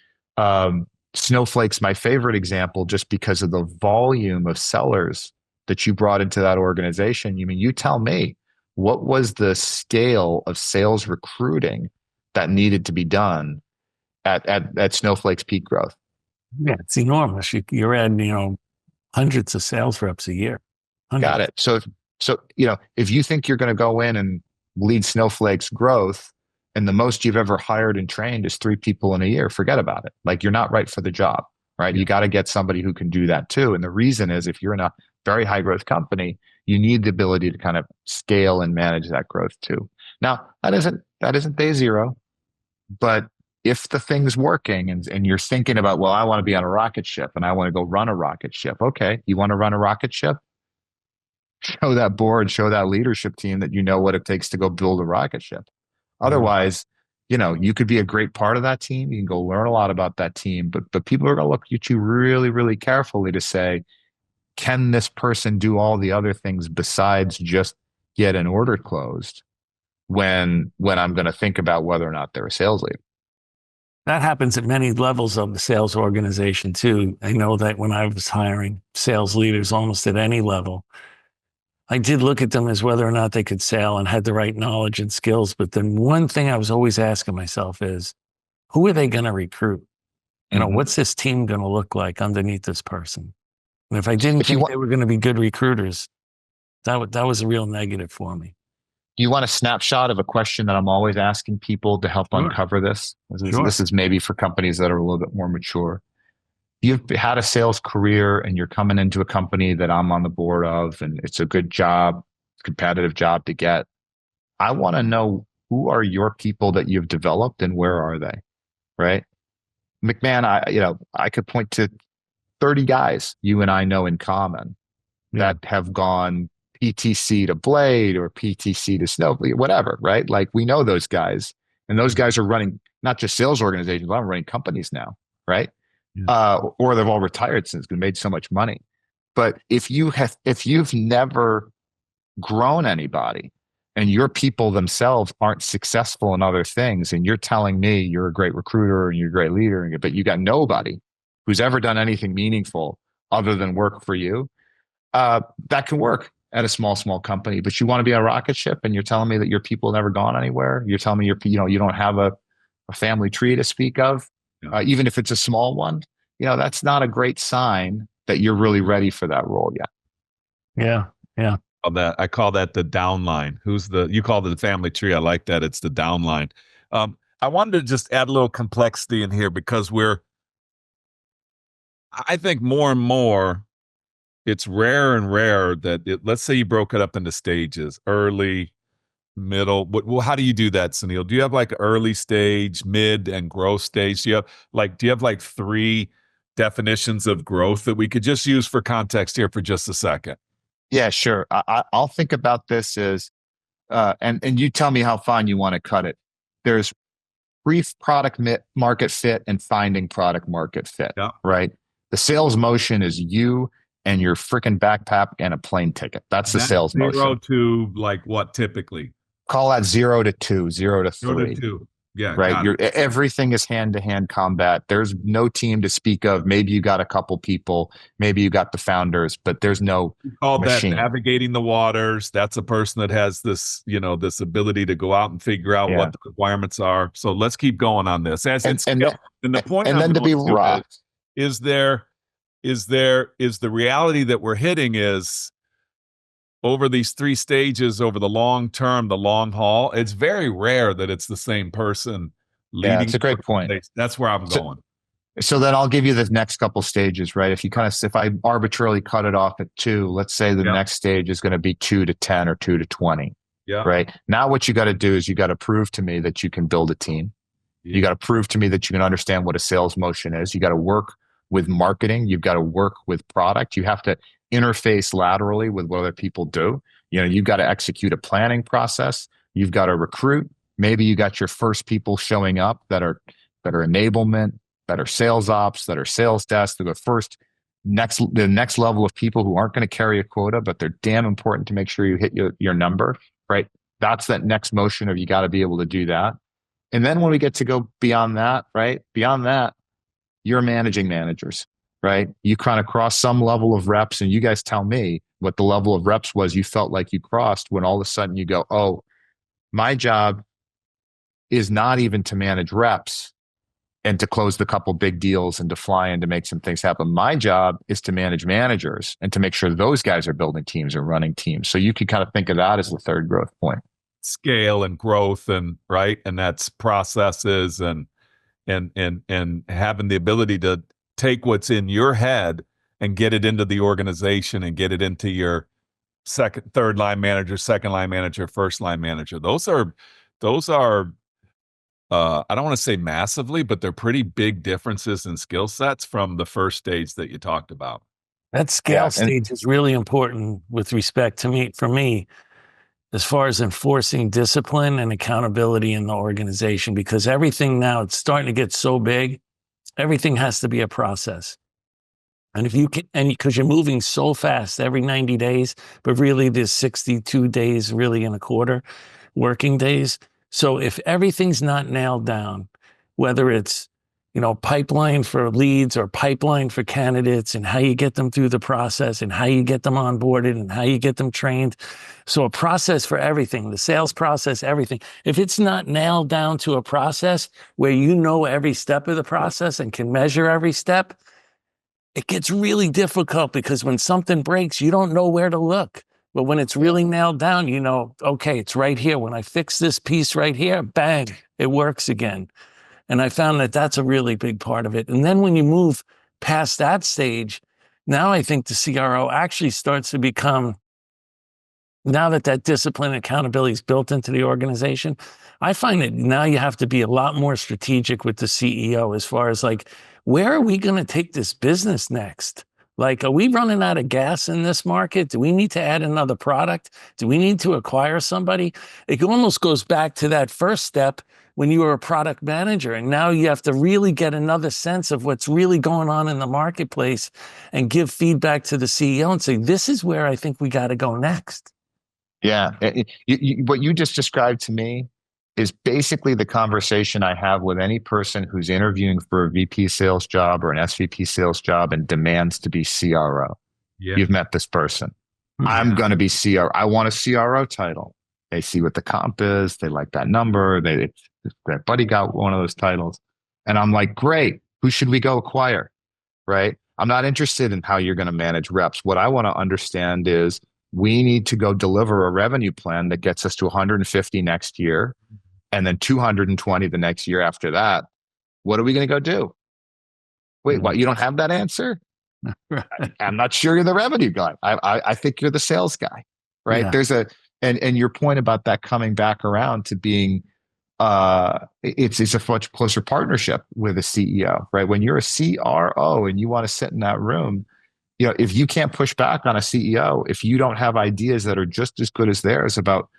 Snowflake's my favorite example, just because of the volume of sellers that you brought into that organization. You tell me, what was the scale of sales recruiting that needed to be done at Snowflake's peak growth? Yeah, it's enormous. You're adding, hundreds of sales reps a year. Hundreds. Got it. So if you think you're going to go in and lead Snowflake's growth, and the most you've ever hired and trained is 3 people in a year, forget about it. Like, you're not right for the job, right? Yeah. You got to get somebody who can do that too. And the reason is, if you're in a very high growth company, you need the ability to kind of scale and manage that growth too. Now, that isn't day zero, but if the thing's working and you're thinking about, well, I want to be on a rocket ship and I want to go run a rocket ship. Okay. You want to run a rocket ship? Show that board, show that leadership team that you know what it takes to go build a rocket ship. Otherwise, you could be a great part of that team. You can go learn a lot about that team, but people are going to look at you really, really carefully to say, can this person do all the other things besides just get an order closed when I'm going to think about whether or not they're a sales leader? That happens at many levels of the sales organization too. I know that when I was hiring sales leaders almost at any level, I did look at them as whether or not they could sell and had the right knowledge and skills. But then one thing I was always asking myself is, who are they going to recruit? You know, what's this team going to look like underneath this person? And if I didn't think they were going to be good recruiters, that was a real negative for me. Do you want a snapshot of a question that I'm always asking people to help uncover this? This is maybe for companies that are a little bit more mature. You've had a sales career and you're coming into a company that I'm on the board of, and it's a good job, competitive job to get. I want to know, who are your people that you've developed and where are they? Right? McMahon, I could point to 30 guys you and I know in common that have gone PTC to Blade or PTC to Snowflake, whatever, right? Like, we know those guys, and those guys are running not just sales organizations, but I'm running companies now, right? Or they've all retired since they made so much money. But if you've never grown anybody and your people themselves aren't successful in other things, and you're telling me you're a great recruiter and you're a great leader, but you got nobody who's ever done anything meaningful other than work for you, that can work at a small company. But you want to be a rocket ship, and you're telling me that your people have never gone anywhere. You're telling me you don't have a family tree to speak of, even if it's a small one. That's not a great sign that you're really ready for that role yet. Yeah. I call that the downline. You call it the family tree. I like that. It's the downline. I wanted to just add a little complexity in here, because I think more and more, it's rare and rare that let's say you broke it up into stages: early, middle. How do you do that, Sunil? Do you have like early stage, mid, and growth stage? Do you have like three definitions of growth that we could just use for context here for just a second? Yeah, sure. I'll think about this as, and you tell me how fine you want to cut it. There's brief product market fit and finding product market fit, right? The sales motion is you and your freaking backpack and a plane ticket. That's the sales motion. 0 to like what typically? Call that 0 to 2, 0 to 3. 0 to 2. Yeah. Right. Everything is hand-to-hand combat. There's no team to speak of. Maybe you got a couple people, maybe you got the founders, but there's no machine. That navigating the waters. That's a person that has this, this ability to go out and figure out what the requirements are. So let's keep going on this. The point, and then to be raw, is the reality that we're hitting is, over these three stages, over the long term, the long haul, it's very rare that it's the same person leading. Yeah, it's a great point. That's where I'm going. So then I'll give you the next couple stages, right? If I arbitrarily cut it off at 2, let's say the next stage is going to be 2 to 10 or 2 to 20. Yeah. Right. Now what you got to do is you got to prove to me that you can build a team. You got to prove to me that you can understand what a sales motion is. You got to work with marketing. You've got to work with product. You have to interface laterally with what other people do. You've got to execute a planning process. You've got to recruit. Maybe you got your first people showing up that are enablement, that are sales ops, that are sales desk. They're the next level of people who aren't going to carry a quota, but they're damn important to make sure you hit your number, right? That's that next motion of, you got to be able to do that. And then when we get to go beyond that, right? Beyond that, you're managing managers. Right? You kind of cross some level of reps, and you guys tell me what the level of reps was you felt like you crossed, when all of a sudden you go, oh, my job is not even to manage reps and to close the couple big deals and to fly in to make some things happen. My job is to manage managers and to make sure those guys are building teams and running teams. So you could kind of think of that as the third growth point. Scale and growth, and that's processes and having the ability to take what's in your head and get it into the organization and get it into your third line manager, second line manager, first line manager. Those are I don't want to say massively, but they're pretty big differences in skill sets from the first stage that you talked about. That scale stage is really important with respect to for me, as far as enforcing discipline and accountability in the organization, because everything now, it's starting to get so big. Everything has to be a process. And if you can, and because you're moving so fast every 90 days, but really there's 62 days really in a quarter, working days. So if everything's not nailed down, whether it's pipeline for leads or pipeline for candidates, and how you get them through the process and how you get them onboarded and how you get them trained. So a process for everything, the sales process, everything. If it's not nailed down to a process where you know every step of the process and can measure every step, it gets really difficult, because when something breaks, you don't know where to look. But when it's really nailed down, okay, it's right here. When I fix this piece right here, bang, it works again. And I found that that's a really big part of it. And then when you move past that stage, now I think the CRO actually starts to become, now that that discipline and accountability is built into the organization, I find that now you have to be a lot more strategic with the CEO as far as like, where are we going to take this business next? Like, are we running out of gas in this market? Do we need to add another product? Do we need to acquire somebody? It almost goes back to that first step when you were a product manager, and now you have to really get another sense of what's really going on in the marketplace and give feedback to the CEO and say, this is where I think we got to go next. Yeah. What you just described to me is basically the conversation I have with any person who's interviewing for a VP sales job or an SVP sales job and demands to be CRO. Yeah. You've met this person. Yeah. I'm going to be CRO. I want a CRO title. They see what the comp is. They like that number. Their buddy got one of those titles. And I'm like, great. Who should we go acquire? Right? I'm not interested in how you're going to manage reps. What I want to understand is we need to go deliver a revenue plan that gets us to 150 next year and then 220 the next year after that. What are we going to go do? Wait, what? You don't have that answer? I'm not sure you're the revenue guy. I think you're the sales guy, right? Yeah. There's and your point about that coming back around to being, it's a much closer partnership with a CEO, right? When you're a CRO and you want to sit in that room, if you can't push back on a CEO, if you don't have ideas that are just as good as theirs about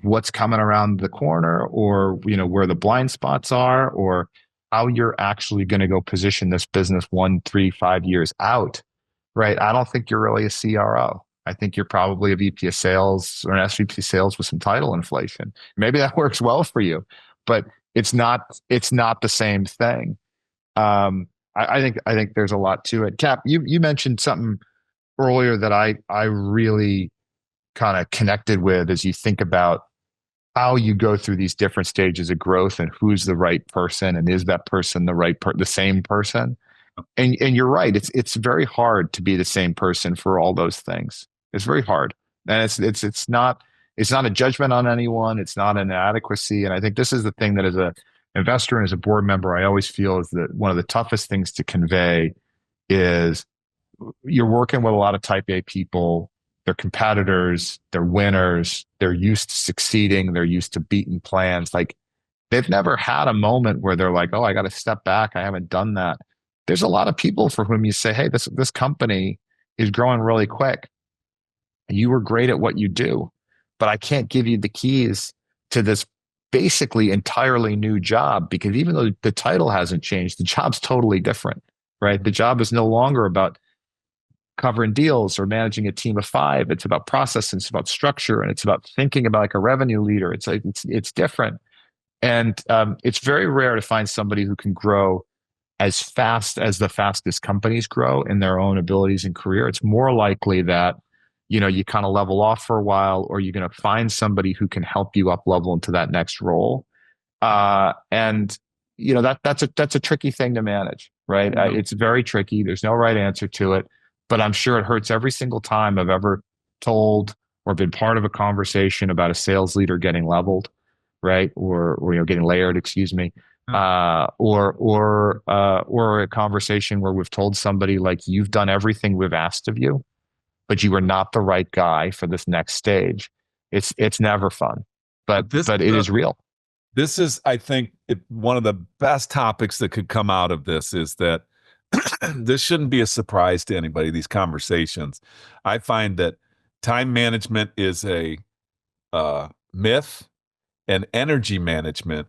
what's coming around the corner, or where the blind spots are, or how you're actually going to go position this business 1, 3, 5 years out, right? I don't think you're really a CRO. I think you're probably a VP of sales or an SVP sales with some title inflation. Maybe that works well for you, but it's not the same thing. I think there's a lot to it. Cap, you mentioned something earlier that I really kind of connected with as you think about how you go through these different stages of growth and who's the right person, and is that person the same person? And you're right. It's very hard to be the same person for all those things. It's very hard, and it's not a judgment on anyone. It's not an inadequacy. And I think this is the thing that, as a investor and as a board member, I always feel is that one of the toughest things to convey is you're working with a lot of type A people. They're competitors, they're winners, they're used to succeeding, they're used to beating plans. Like, they've never had a moment where they're like, oh, I got to step back. I haven't done that. There's a lot of people for whom you say, hey, this company is growing really quick. You were great at what you do, but I can't give you the keys to this basically entirely new job, because even though the title hasn't changed, the job's totally different, right? The job is no longer about covering deals or managing a team of 5. It's about process, and it's about structure, and it's about thinking about like a revenue leader. It's different. And it's very rare to find somebody who can grow as fast as the fastest companies grow in their own abilities and career. It's more likely that, you kind of level off for a while, or you're going to find somebody who can help you up level into that next role. And that's a tricky thing to manage, right? Mm-hmm. It's very tricky. There's no right answer to it. But I'm sure it hurts every single time I've ever told or been part of a conversation about a sales leader getting leveled, right? Or getting layered, excuse me. Or a conversation where we've told somebody, like, you've done everything we've asked of you, but you are not the right guy for this next stage. It's never fun, but it is real. This is, I think, one of the best topics that could come out of this is that this shouldn't be a surprise to anybody, these conversations. I find that time management is a myth, and energy management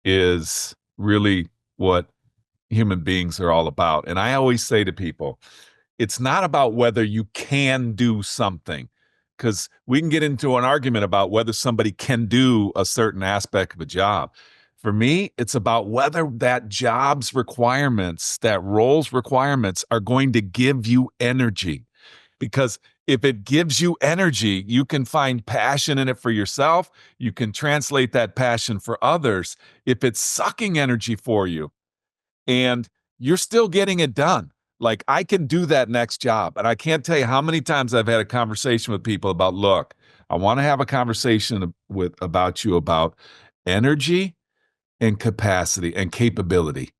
is really what human beings are all about. And I always say to people, it's not about whether you can do something, because we can get into an argument about whether somebody can do a certain aspect of a job. For me, it's about whether that job's requirements, that role's requirements are going to give you energy. Because if it gives you energy, you can find passion in it for yourself. You can translate that passion for others. If it's sucking energy for you and you're still getting it done, like I can do that next job. And I can't tell you how many times I've had a conversation with people about, look, I want to have a conversation about you about energy and capacity and capability.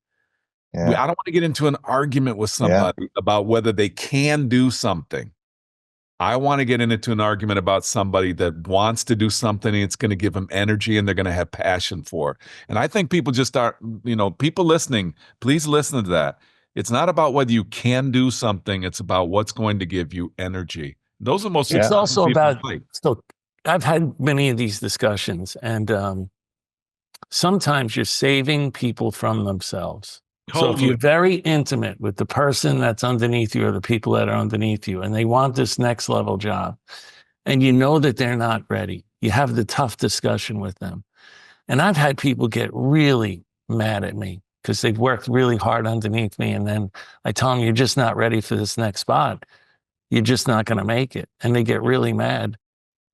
I don't want to get into an argument with somebody about whether they can do something. I want to get into an argument about somebody that wants to do something and it's going to give them energy and they're going to have passion for it. And I think people just are, people listening, please listen to that. It's not about whether you can do something. It's about what's going to give you energy. Those are most. It's also about, like. So I've had many of these discussions, and sometimes you're saving people from themselves. So if you're very intimate with the person that's underneath you or the people that are underneath you, and they want this next level job, and you know that they're not ready, you have the tough discussion with them. And I've had people get really mad at me because they've worked really hard underneath me. And then I tell them, you're just not ready for this next spot. You're just not going to make it. And they get really mad.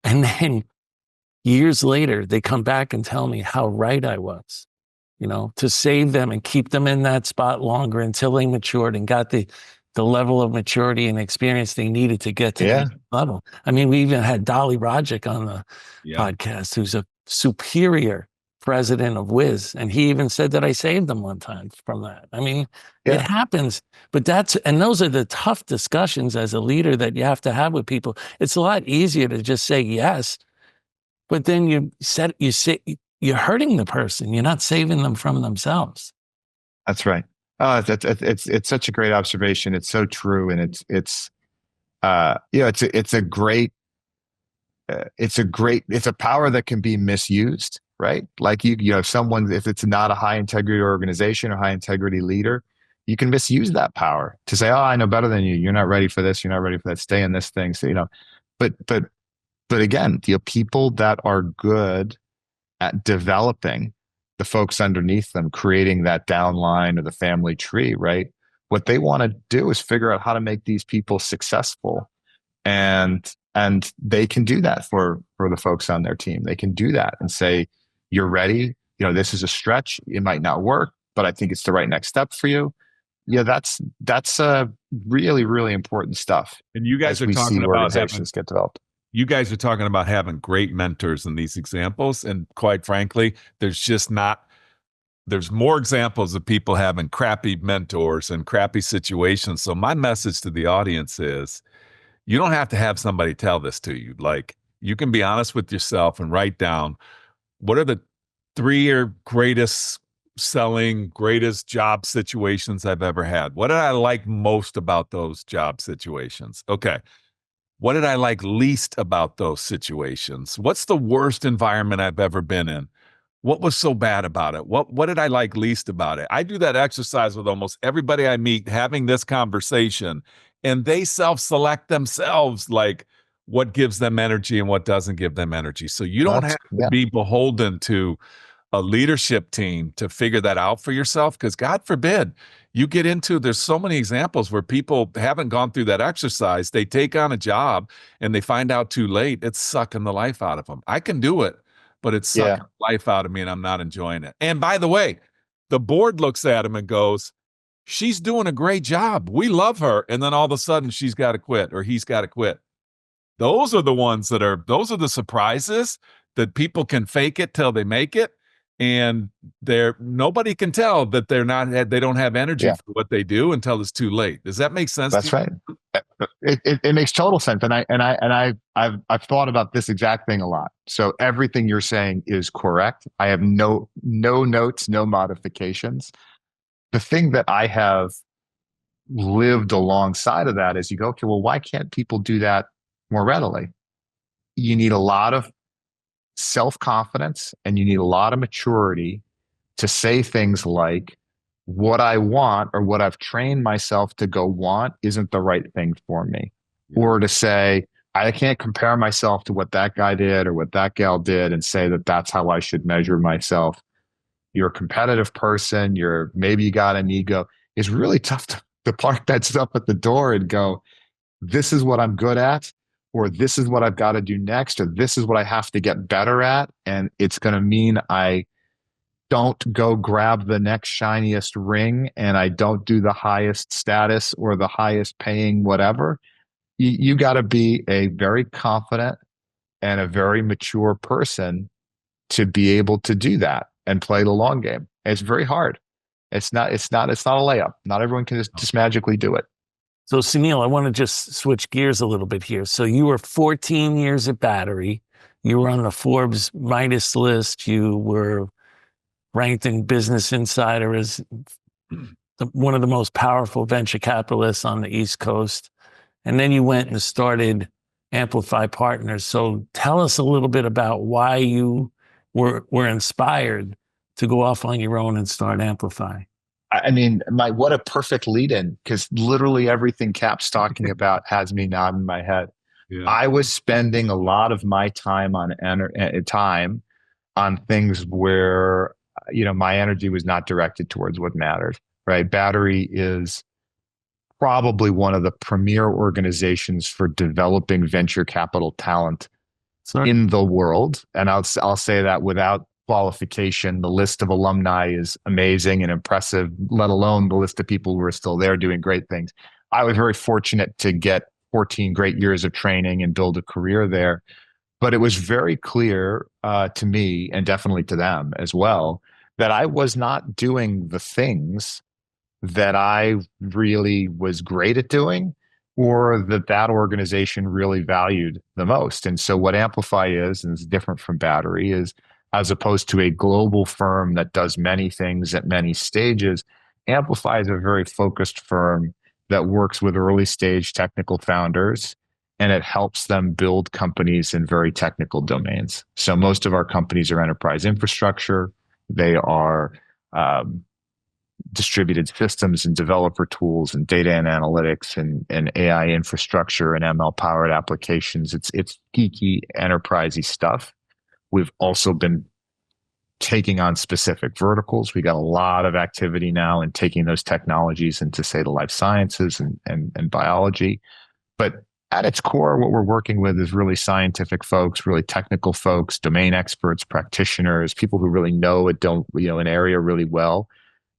And then years later, they come back and tell me how right I was. To save them and keep them in that spot longer until they matured and got the level of maturity and experience they needed to get to the next level. I mean, we even had Dolly Rogic on the podcast, who's a superior president of Wiz. And he even said that I saved him one time from that. I mean, it happens, but those are the tough discussions as a leader that you have to have with people. It's a lot easier to just say yes, but then you're hurting the person. You're not saving them from themselves. That's right. It's such a great observation. It's so true, and it's a power that can be misused, right? Like if it's not a high integrity organization or high integrity leader, you can misuse that power to say, "Oh, I know better than you. You're not ready for this. You're not ready for that. Stay in this thing." So but again, people that are good at developing the folks underneath them, creating that downline or the family tree, right? What they want to do is figure out how to make these people successful. And they can do that for the folks on their team. They can do that and say, you're ready. This is a stretch. It might not work, but I think it's the right next step for you. Yeah, that's really, really important stuff. And you guys are talking about organizations get developed. You guys are talking about having great mentors in these examples. And quite frankly, there's more examples of people having crappy mentors and crappy situations. So my message to the audience is, you don't have to have somebody tell this to you. Like, you can be honest with yourself and write down, what are the 3 greatest job situations I've ever had? What did I like most about those job situations? Okay. What did I like least about those situations? What's the worst environment I've ever been in? What was so bad about it? What did I like least about it? I do that exercise with almost everybody I meet, having this conversation, and they self-select themselves, like what gives them energy and what doesn't give them energy. So you don't have to be beholden to a leadership team to figure that out for yourself, because God forbid you get into, there's so many examples where people haven't gone through that exercise. They take on a job and they find out too late. It's sucking the life out of them. I can do it, but it's sucking the life out of me and I'm not enjoying it. And by the way, the board looks at him and goes, she's doing a great job. We love her. And then all of a sudden she's got to quit or he's got to quit. Those are those are the surprises that people can fake it till they make it. And nobody can tell that they don't have energy for what they do until it's too late. Does that make sense? That's right. It makes total sense. And I've thought about this exact thing a lot. So everything you're saying is correct. I have no notes, no modifications. The thing that I have lived alongside of that is you go, okay, well, why can't people do that more readily? You need a lot of self-confidence and you need a lot of maturity to say things like, what I want or what I've trained myself to go want isn't the right thing for me. Or to say, I can't compare myself to what that guy did or what that gal did and say that that's how I should measure myself. you're a competitive person, maybe you got an ego. It's really tough to park that stuff at the door and go, this is what I'm good at, or this is what I've got to do next, or this is what I have to get better at. And it's going to mean I don't go grab the next shiniest ring, and I don't do the highest status or the highest paying whatever. You got to be a very confident and a very mature person to be able to do that and play the long game. It's very hard. It's not a layup. Not everyone can just magically do it. So Sunil, I want to just switch gears a little bit here. So you were 14 years at Battery. You were on the Forbes Midas list. You were ranked in Business Insider as one of the most powerful venture capitalists on the East Coast. And then you went and started Amplify Partners. So tell us a little bit about why you were inspired to go off on your own and start Amplify. I mean, what a perfect lead in, because literally everything Cap's talking about has me nodding my head. Yeah. I was spending a lot of my time on things where, my energy was not directed towards what mattered, right? Battery is probably one of the premier organizations for developing venture capital talent in the world. And I'll say that without qualification. The list of alumni is amazing and impressive, let alone the list of people who are still there doing great things. I was very fortunate to get 14 great years of training and build a career there. But it was very clear to me, and definitely to them as well, that I was not doing the things that I really was great at doing, or that organization really valued the most. And so what Amplify is, and it's different from Battery, is as opposed to a global firm that does many things at many stages, Amplify is a very focused firm that works with early stage technical founders, and it helps them build companies in very technical domains. So most of our companies are enterprise infrastructure. They are distributed systems and developer tools and data and analytics and AI infrastructure and ML powered applications. It's geeky, enterprisey stuff. We've also been taking on specific verticals. We got a lot of activity now in taking those technologies into, say, the life sciences and biology. But at its core, what we're working with is really scientific folks, really technical folks, domain experts, practitioners, people who really know an area really well,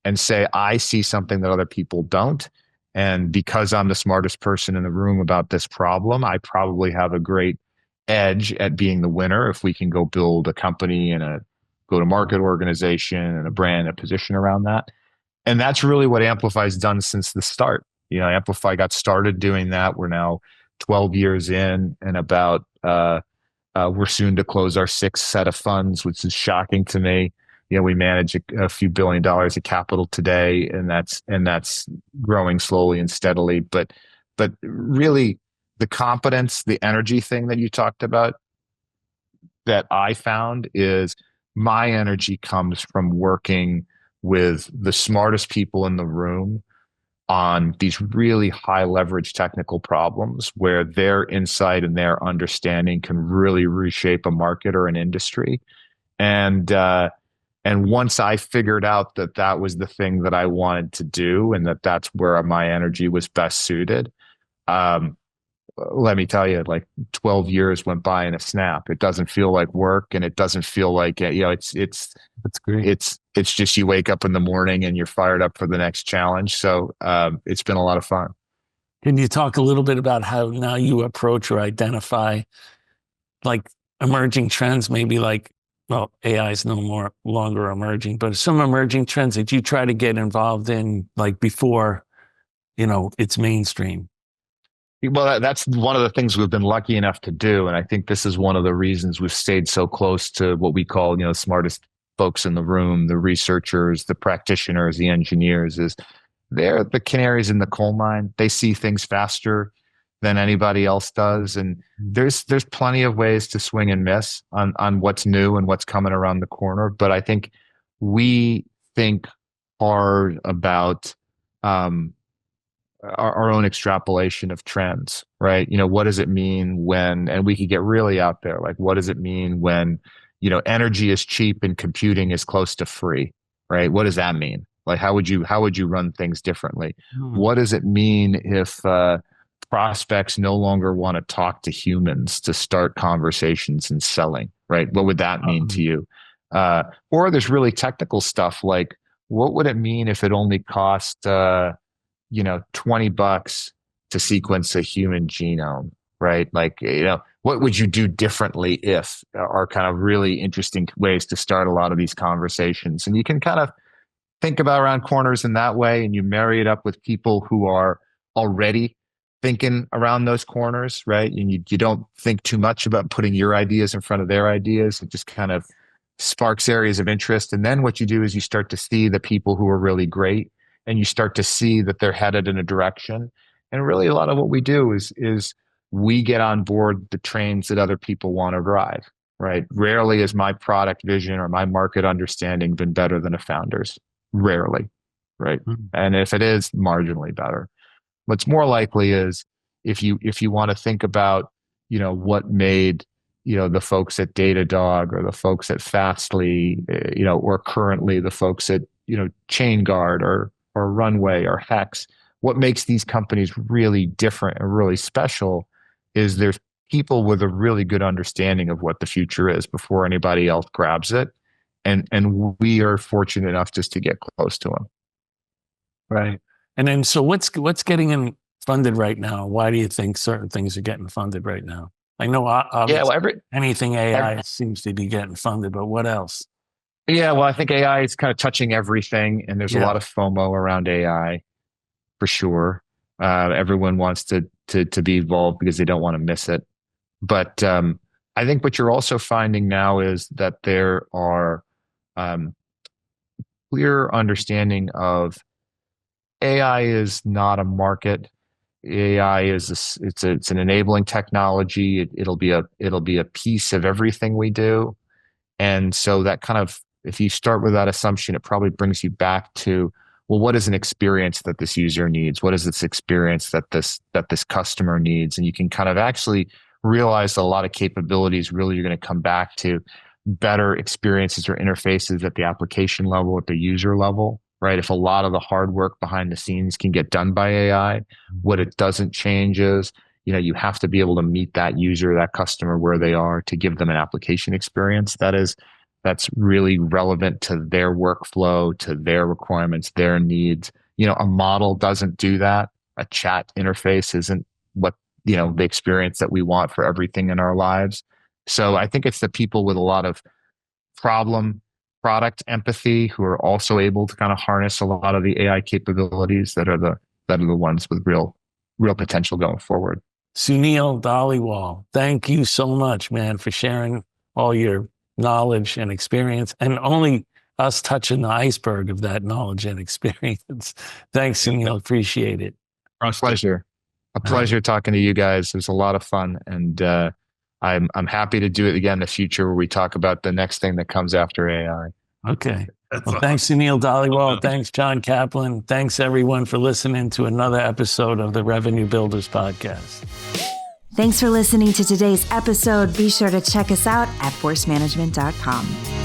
and say, I see something that other people don't. And because I'm the smartest person in the room about this problem, I probably have a great edge at being the winner if we can go build a company and a go-to-market organization and a brand, a position around that. And that's really what Amplify's done since the start. Amplify got started doing that. We're now 12 years in, and we're soon to close our sixth set of funds, which is shocking to me. We manage a few $1 billion of capital today, and that's growing slowly and steadily. But really, the competence, the energy thing that you talked about, that I found is my energy comes from working with the smartest people in the room on these really high leverage technical problems where their insight and their understanding can really reshape a market or an industry. And once I figured out that was the thing that I wanted to do, and that's where my energy was best suited, let me tell you, 12 years went by in a snap. It doesn't feel like work, and it doesn't feel like, that's great. It's just you wake up in the morning and you're fired up for the next challenge. So it's been a lot of fun. Can you talk a little bit about how now you approach or identify emerging trends, maybe AI is no longer emerging, but some emerging trends that you try to get involved in before, it's mainstream? Well, that's one of the things we've been lucky enough to do. And I think this is one of the reasons we've stayed so close to what we call, smartest folks in the room, the researchers, the practitioners, the engineers, is they're the canaries in the coal mine. They see things faster than anybody else does. And there's plenty of ways to swing and miss on what's new and what's coming around the corner. But I think we think hard about our own extrapolation of trends, right? What does it mean when, and we could get really out there, what does it mean when, energy is cheap and computing is close to free, right? What does that mean? Like, how would you run things differently? Hmm. What does it mean if prospects no longer want to talk to humans to start conversations and selling, right? What would that mean to you? Or there's really technical stuff like, what would it mean if it only cost, $20 to sequence a human genome, right? Like, what would you do differently if are kind of really interesting ways to start a lot of these conversations. And you can kind of think about around corners in that way, and you marry it up with people who are already thinking around those corners, right? And you don't think too much about putting your ideas in front of their ideas. It just kind of sparks areas of interest. And then what you do is you start to see the people who are really great, and you start to see that they're headed in a direction. And really a lot of what we do is we get on board the trains that other people want to drive, right? Rarely has my product vision or my market understanding been better than a founder's. Rarely, right? Mm-hmm. And if it is, marginally better. What's more likely is if you want to think about, what made, the folks at Datadog or the folks at Fastly, or currently the folks at, ChainGuard or Runway or Hex, what makes these companies really different and really special is there's people with a really good understanding of what the future is before anybody else grabs it. And we are fortunate enough just to get close to them. Right. And then, so what's getting funded right now? Why do you think certain things are getting funded right now? I know anything AI seems to be getting funded, but what else? Yeah, well, I think AI is kind of touching everything, and there's a lot of FOMO around AI for sure. Everyone wants to be involved because they don't want to miss it. But I think what you're also finding now is that there are clear understanding of AI is not a market. AI is it's an enabling technology. It'll be a piece of everything we do. And so that kind of, if you start with that assumption, it probably brings you back to, well, what is an experience that this user needs? What is this experience that this customer needs? And you can kind of actually realize a lot of capabilities really are going to come back to better experiences or interfaces at the application level, at the user level, right? If a lot of the hard work behind the scenes can get done by AI, what it doesn't change is, you have to be able to meet that user, that customer where they are to give them an application experience that's really relevant to their workflow, to their requirements, their needs. A model doesn't do that. A chat interface isn't what, the experience that we want for everything in our lives. So I think it's the people with a lot of product empathy who are also able to kind of harness a lot of the AI capabilities that are the ones with real potential going forward. Sunil Dhaliwal, thank you so much, man, for sharing all your knowledge and experience, and only us touching the iceberg of that knowledge and experience. Thanks, Sunil. Appreciate it. Pleasure. A pleasure talking to you guys. It was a lot of fun, and I'm happy to do it again in the future where we talk about the next thing that comes after AI. Okay. Well, thanks, Sunil Dhaliwal. Thanks, John Kaplan. Thanks, everyone, for listening to another episode of the Revenue Builders Podcast. Thanks for listening to today's episode. Be sure to check us out at forcemanagement.com.